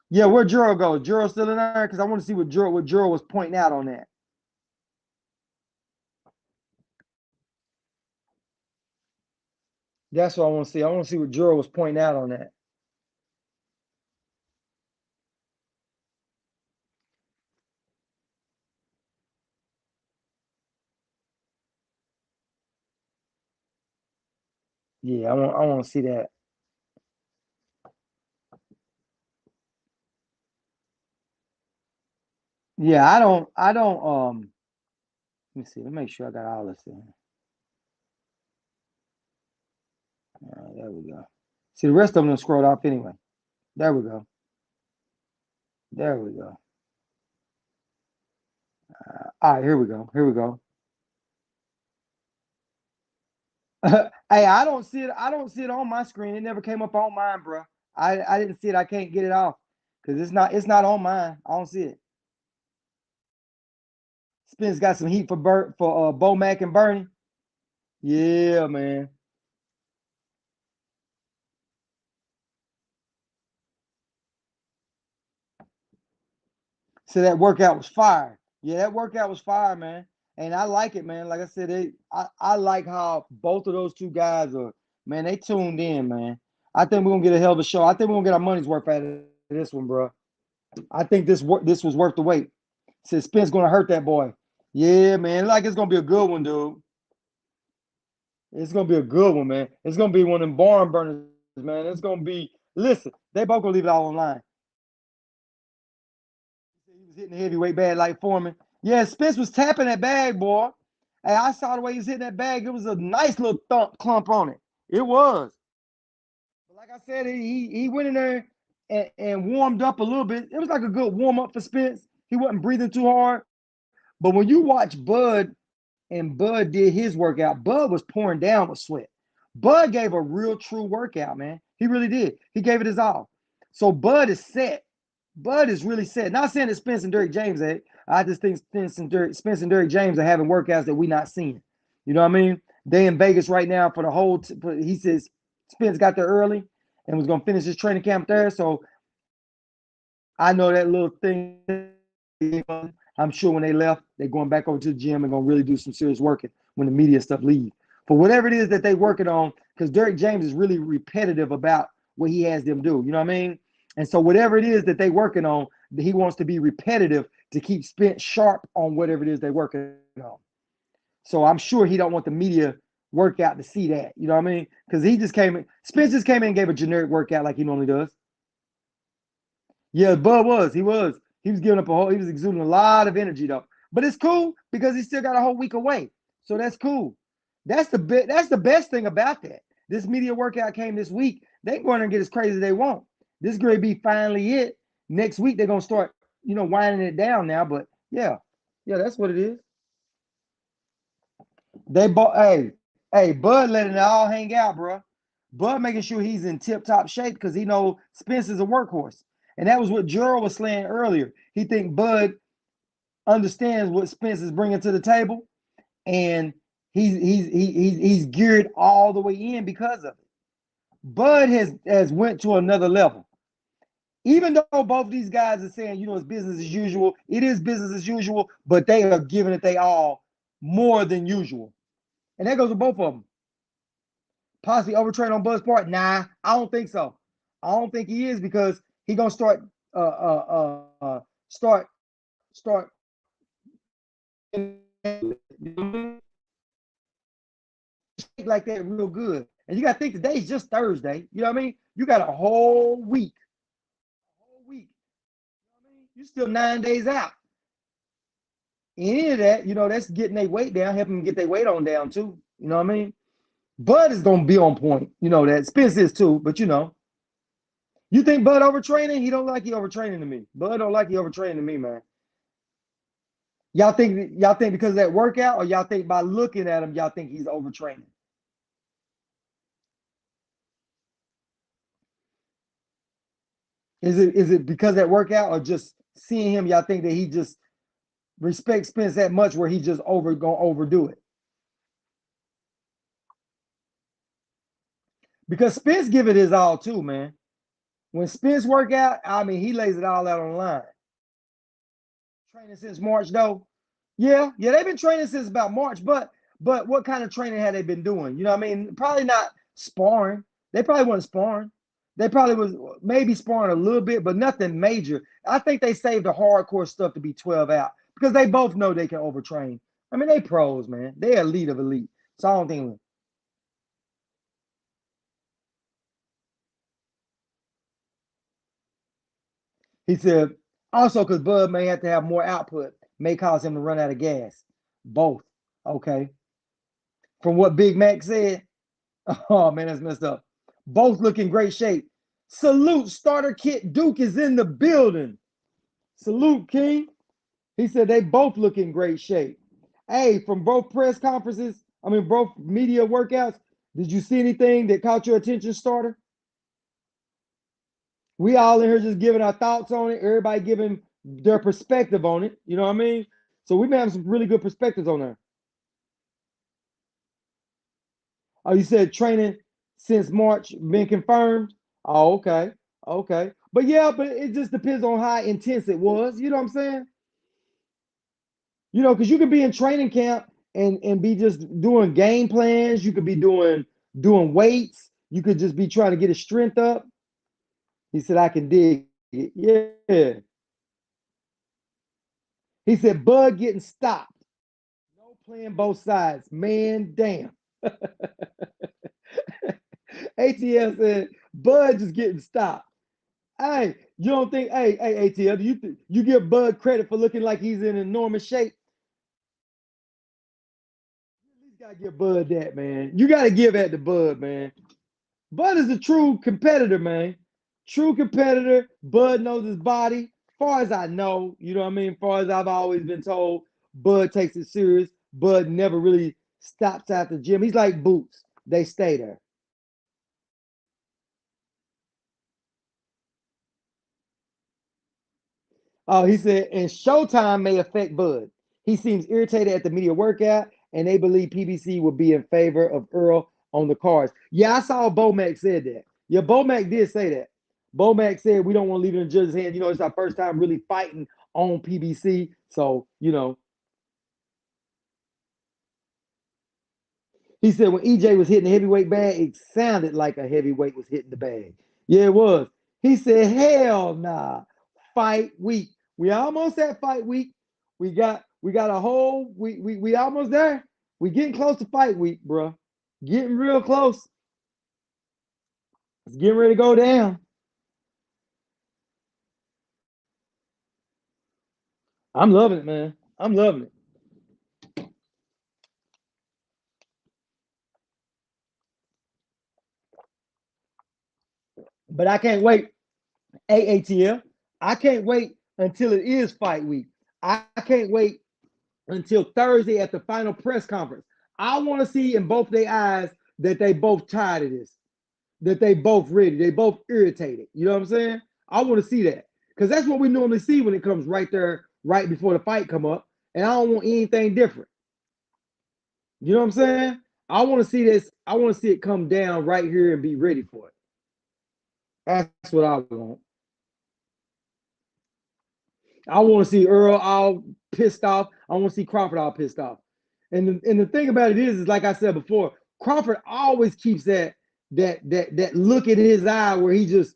Yeah, where'd Gerald go? Gerald still in there? Because I want to see what Gerald was pointing out on that. That's what I want to see. I want to see what Gerald was pointing out on that. Yeah, I want to see that. Yeah, I don't let me see. Let me make sure I got all this in. All right, there we go. See, the rest of them scrolled off anyway. There we go. There we go. All right, here we go. Here we go. Hey, I don't see it. I don't see it on my screen. It never came up on mine, bro. I didn't see it. I can't get it off because it's not on mine. I don't see it. Spence got some heat for Bo Mac and Bernie. Yeah, man. So that workout was fire. Yeah, that workout was fire, man. And I like it, man. Like I said, I like how both of those two guys are, man, they tuned in, man. I think we're gonna get a hell of a show. I think we're gonna get our money's worth out of this one, bro. I think this was worth the wait. Said Spence gonna hurt that boy. Yeah, man. Like it's gonna be a good one, dude. It's gonna be a good one, man. It's gonna be one of them barn burners, man. It's gonna be. Listen, they both gonna leave it all online. He was hitting the heavyweight bag like Foreman. Yeah, Spence was tapping that bag, boy. Hey, I saw the way he was hitting that bag. It was a nice little clump on it. It was. But like I said, he went in there and warmed up a little bit. It was like a good warm up for Spence. He wasn't breathing too hard. But when you watch Bud and Bud did his workout, Bud was pouring down with sweat. Bud gave a real true workout, man. He really did. He gave it his all. So Bud is set. Bud is really set. Not saying that Spence and Derrick James are. I just think Spence and Derrick James are having workouts that we're not seeing. You know what I mean? They in Vegas right now for the whole. He says Spence got there early and was gonna finish his training camp there. So I know that little thing. I'm sure when they left, they're going back over to the gym and gonna really do some serious working when the media stuff leaves. For whatever it is that they working on, because Derrick James is really repetitive about what he has them do. You know what I mean? And so whatever it is that they working on, he wants to be repetitive to keep Spence sharp on whatever it is they're working on. So I'm sure he don't want the media workout to see that. You know what I mean? Because he just came in, Spence just came in and gave a generic workout like he normally does. Yeah, Bud was. He was. He was giving up he was exuding a lot of energy though. But it's cool because he still got a whole week away. So that's cool. That's the best thing about that. This media workout came this week. They can go in and get as crazy as they want. This is going to be finally it. Next week they're gonna start, winding it down now. But yeah, that's what it is. They bought hey, Bud letting it all hang out, bro. Bud making sure he's in tip-top shape because he know Spence is a workhorse. And that was what Gerald was saying earlier. He think Bud understands what Spence is bringing to the table, and he's geared all the way in because of it. Bud has went to another level. Even though both these guys are saying, it's business as usual, it is business as usual, but they are giving it they all more than usual. And that goes with both of them. Possibly overtrain on Bud's part? Nah, I don't think so. I don't think he is because he gonna start start like that real good. And you gotta think today's just Thursday. You know what I mean? You got a whole week. You know what I mean? You're still 9 days out. Any of that, that's getting their weight down, helping them get their weight on down too. You know what I mean? Bud is gonna be on point. That Spence is too, but you think Bud overtraining? He don't like he overtraining to me. Bud don't like he overtraining to me, man. Y'all think because of that workout, or y'all think by looking at him, y'all think he's overtraining? Is it because of that workout, or just seeing him, y'all think that he just respects Spence that much where he just gonna overdo it? Because Spence give it his all too, man. When Spence work out, I mean, he lays it all out on the line. Training since March, though. Yeah, they've been training since about March, but what kind of training had they been doing? You know what I mean? Probably not sparring. They probably weren't sparring. They probably was maybe sparring a little bit, but nothing major. I think they saved the hardcore stuff to be 12 out because they both know they can overtrain. I mean, they pros, man. They elite of elite. So I don't think. He said also because Bud may have to have more output, may cause him to run out of gas. Both. Okay. From what Big Mac said, oh man, that's messed up. Both look in great shape. Salute, starter kit Duke is in the building. Salute, King. He said they both look in great shape. Hey, from both press conferences, both media workouts, did you see anything that caught your attention, starter? We all in here just giving our thoughts on it. Everybody giving their perspective on it. You know what I mean? So we've been having some really good perspectives on there. Oh, you said training since March been confirmed? Oh, okay. Okay. But it just depends on how intense it was. You know what I'm saying? Because you could be in training camp and be just doing game plans. You could be doing weights. You could just be trying to get his strength up. He said, I can dig it. Yeah. He said, Bud getting stopped. No playing both sides. Man, damn. ATL said, Bud just getting stopped. Hey, you don't think, hey, ATL, do you give Bud credit for looking like he's in enormous shape? You at least gotta give Bud that, man. You gotta give that to Bud, man. Bud is a true competitor, man. True competitor. Bud knows his body. Far as I know, you know what I mean? Far as I've always been told, Bud takes it serious. Bud never really stops at the gym. He's like Boots. They stay there. Oh, he said, and Showtime may affect Bud. He seems irritated at the media workout, and they believe PBC will be in favor of Earl on the cards. Yeah, I saw Bomac said that. Yeah, Bomac did say that. Bomac said we don't want to leave it in the judge's hands. It's our first time really fighting on PBC. So, he said when EJ was hitting the heavyweight bag, it sounded like a heavyweight was hitting the bag. Yeah, it was. He said, hell nah. Fight week. We almost at fight week. We got a whole we almost there. We getting close to fight week, bro. Getting real close. It's getting ready to go down. I'm loving it, man. I'm loving it. But I can't wait. AATL. I can't wait until it is fight week. I can't wait until Thursday at the final press conference. I want to see in both their eyes that they both tired of this, that they both ready, they both irritated. You know what I'm saying? I want to see that because that's what we normally see when it comes right there, right before the fight come up. And I don't want anything different. You know what I'm saying? I want to see this. I want to see it come down right here and be ready for it. That's what I want. I want to see Earl all pissed off. I want to see Crawford all pissed off. And the thing about it is like I said before, Crawford always keeps that look in his eye where he just,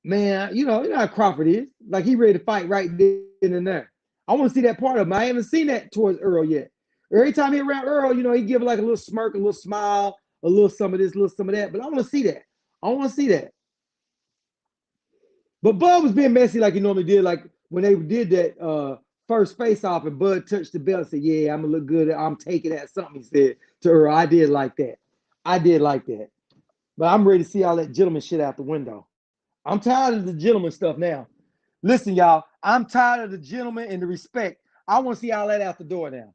man, you know how Crawford is. Like he ready to fight right then and there. I want to see that part of him. I haven't seen that towards Earl yet. Every time he around Earl, he give like a little smirk, a little smile, a little some of this, a little some of that. But I want to see that. I want to see that. But Bud was being messy like he normally did, like when they did that first face off and Bud touched the belt and said, yeah, I'm gonna look good. I'm taking that something he said to her. I did like that. I did like that. But I'm ready to see all that gentleman shit out the window. I'm tired of the gentleman stuff now. Listen, y'all, I'm tired of the gentleman and the respect. I want to see all that out the door now.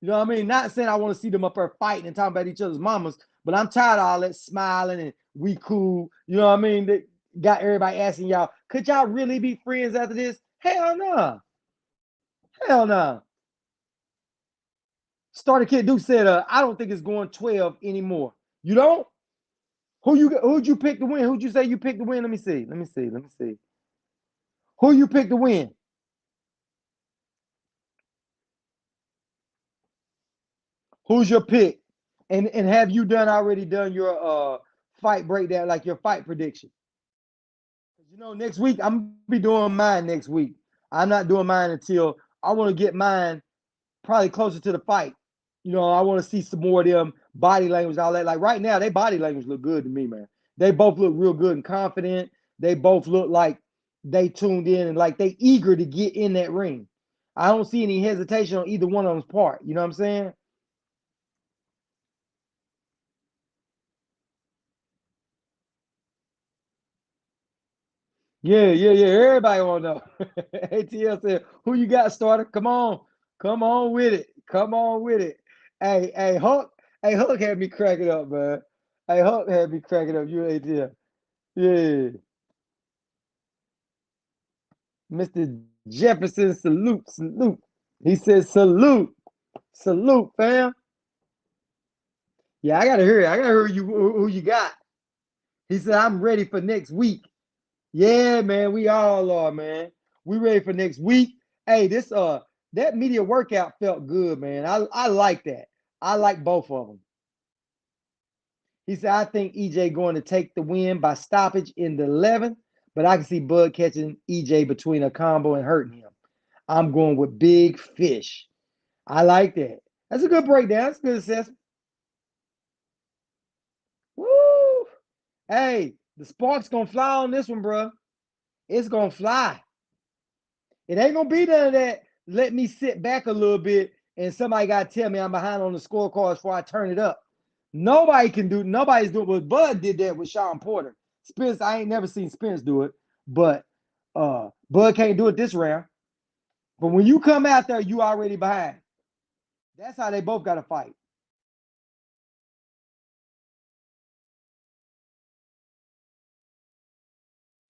You know what I mean? Not saying I want to see them up there fighting and talking about each other's mamas, but I'm tired of all that smiling and we cool. You know what I mean? That got everybody asking y'all, could y'all really be friends after this? Hell no. Nah. Hell no. Nah. Starter Kid Duke said, I don't think it's going 12 anymore. You don't? Who'd you pick to win? Who'd you say you picked to win? Let me see. Let me see. Let me see. Who you picked to win? Who's your pick? And have you already done your fight breakdown, like your fight prediction? Next week I'm gonna be doing mine next week. I'm not doing mine until I want to get mine probably closer to the fight. I want to see some more of them body language, all that. Like right now, their body language look good to me, man. They both look real good and confident. They both look like they tuned in and like they eager to get in that ring. I don't see any hesitation on either one of them's part. You know what I'm saying? Yeah, yeah, yeah. Everybody want to know. ATL said, "Who you got, starter? Come on with it, come on with it." Hey, Hulk had me cracking up, man. Hey, Hulk had me cracking up. You ATL, yeah. Mr. Jefferson, salute, salute. He said, "Salute, salute, fam." Yeah, I gotta hear it. I gotta hear who you got. He said, "I'm ready for next week." Yeah, man, we all are, man. We ready for next week. Hey, this that media workout felt good, man. I like that. I like both of them. He said, I think EJ going to take the win by stoppage in the 11th, but I can see Bud catching EJ between a combo and hurting him. I'm going with Big Fish. I like that. That's a good breakdown. That's a good assessment. Woo! Hey, the spark's gonna fly on this one, bro. It's gonna fly. It ain't gonna be none of that. Let me sit back a little bit and somebody gotta tell me I'm behind on the scorecards before I turn it up. Nobody's doing what Bud did that with Sean Porter. Spence, I ain't never seen Spence do it, but Bud can't do it this round. But when you come out there, you already behind. That's how they both gotta fight.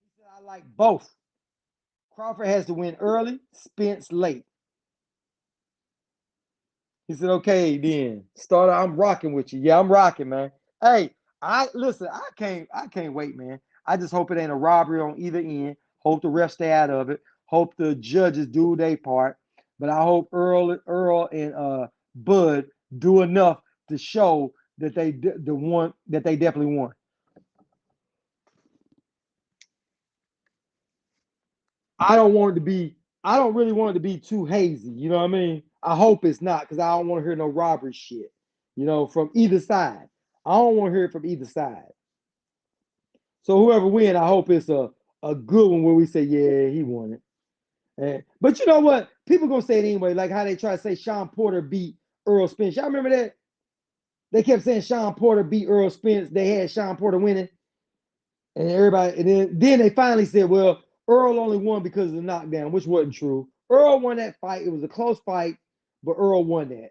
He said, I like both. Crawford has to win early, Spence late. He said, okay, then. Starter, I'm rocking with you. Yeah, I'm rocking, man. Hey, I listen, I can't wait, man. I just hope it ain't a robbery on either end. Hope the refs stay out of it. Hope the judges do their part. But I hope Earl and Bud do enough to show that they definitely won. I don't want it to be. I don't really want it to be too hazy. You know what I mean? I hope it's not because I don't want to hear no robbery shit. From either side. I don't want to hear it from either side. So whoever win, I hope it's a good one where we say, yeah, he won it. But you know what? People gonna say it anyway, like how they try to say Sean Porter beat Earl Spence. Y'all remember that? They kept saying Sean Porter beat Earl Spence. They had Sean Porter winning, and everybody, and then they finally said, well, Earl only won because of the knockdown, which wasn't true. Earl won that fight. It was a close fight, but Earl won that.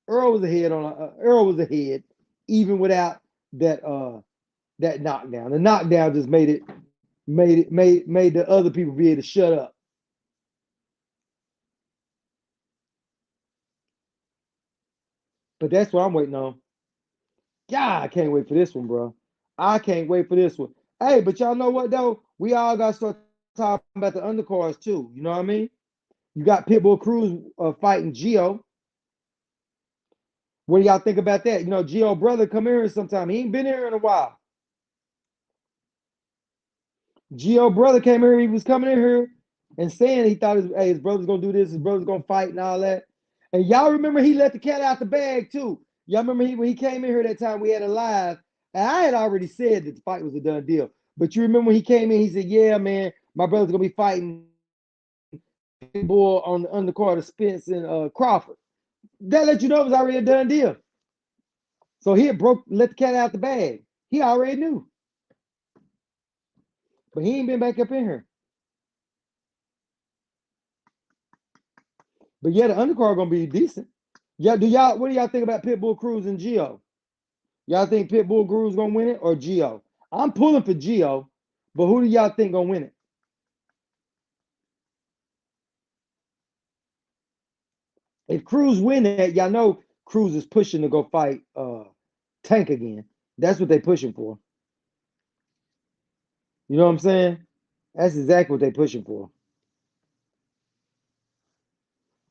Earl was ahead, even without that knockdown. The knockdown just made the other people be able to shut up. But that's what I'm waiting on. God, I can't wait for this one, bro. I can't wait for this one. Hey, but y'all know what though? We all got to start talking about the undercards too. You know what I mean? You got Pitbull Cruz fighting Gio. What do y'all think about that? Gio brother come here sometime. He ain't been here in a while. Gio brother came here. He was coming in here and saying he thought his brother's gonna do this. His brother's gonna fight and all that. And y'all remember he let the cat out the bag too. Y'all remember when he came in here that time we had a live, and I had already said that the fight was a done deal. But you remember when he came in, he said, "Yeah, man, my brother's gonna be fighting boy on the undercard of Spence and Crawford." That let you know it was already a done deal. So he had let the cat out the bag. He already knew, but he ain't been back up in here. But yeah, the undercard gonna be decent. Yeah, what do y'all think about Pitbull Cruz and Gio? Y'all think Pitbull Cruz gonna win it or Gio? I'm pulling for Gio, but who do y'all think gonna win it? If Cruz win that, y'all know Cruz is pushing to go fight Tank again. That's what they pushing for. You know what I'm saying? That's exactly what they pushing for.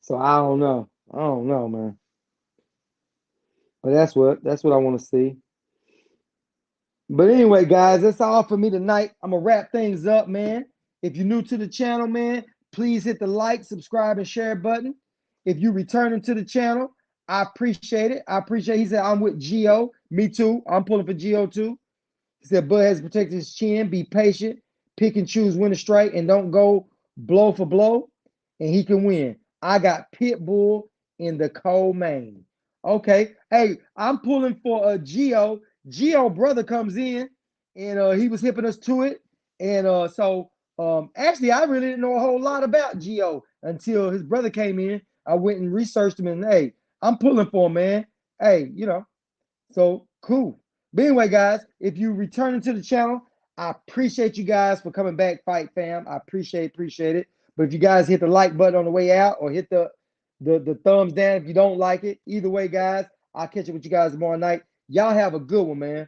So I don't know. I don't know, man. But that's what I want to see. But anyway, guys, that's all for me tonight. I'm gonna wrap things up, man. If you're new to the channel, man, please hit the like, subscribe, and share button. If you returning to the channel, I appreciate it. I appreciate. He said I'm with Geo. Me too. I'm pulling for Geo too. He said Bud has to protect his chin, be patient, pick and choose when to strike, and don't go blow for blow, and he can win. I got Pitbull in the co-main. Okay. Hey, I'm pulling for a Geo. Geo brother comes in, and he was hipping us to it. And actually, I really didn't know a whole lot about Geo until his brother came in. I went and researched him, and hey, I'm pulling for him, man. Hey, so cool. But anyway, guys, if you returning to the channel, I appreciate you guys for coming back, Fight Fam. I appreciate it. But if you guys hit the like button on the way out or hit the thumbs down if you don't like it, either way, guys, I'll catch up with you guys tomorrow night. Y'all have a good one, man.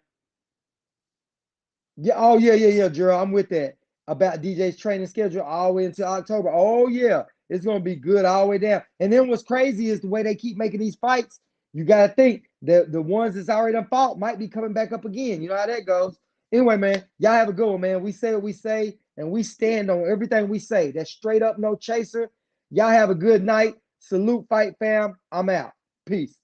Yeah, oh yeah, Gerald. I'm with that. About DJ's training schedule all the way until October. Oh yeah, it's gonna be good all the way down. And then what's crazy is the way they keep making these fights. You gotta think the ones that's already done fought might be coming back up again. You know how that goes. Anyway, man, y'all have a good one, man. We say what we say, and we stand on everything we say. That's straight up, no chaser. Y'all have a good night. Salute, Fight Fam. I'm out. Peace.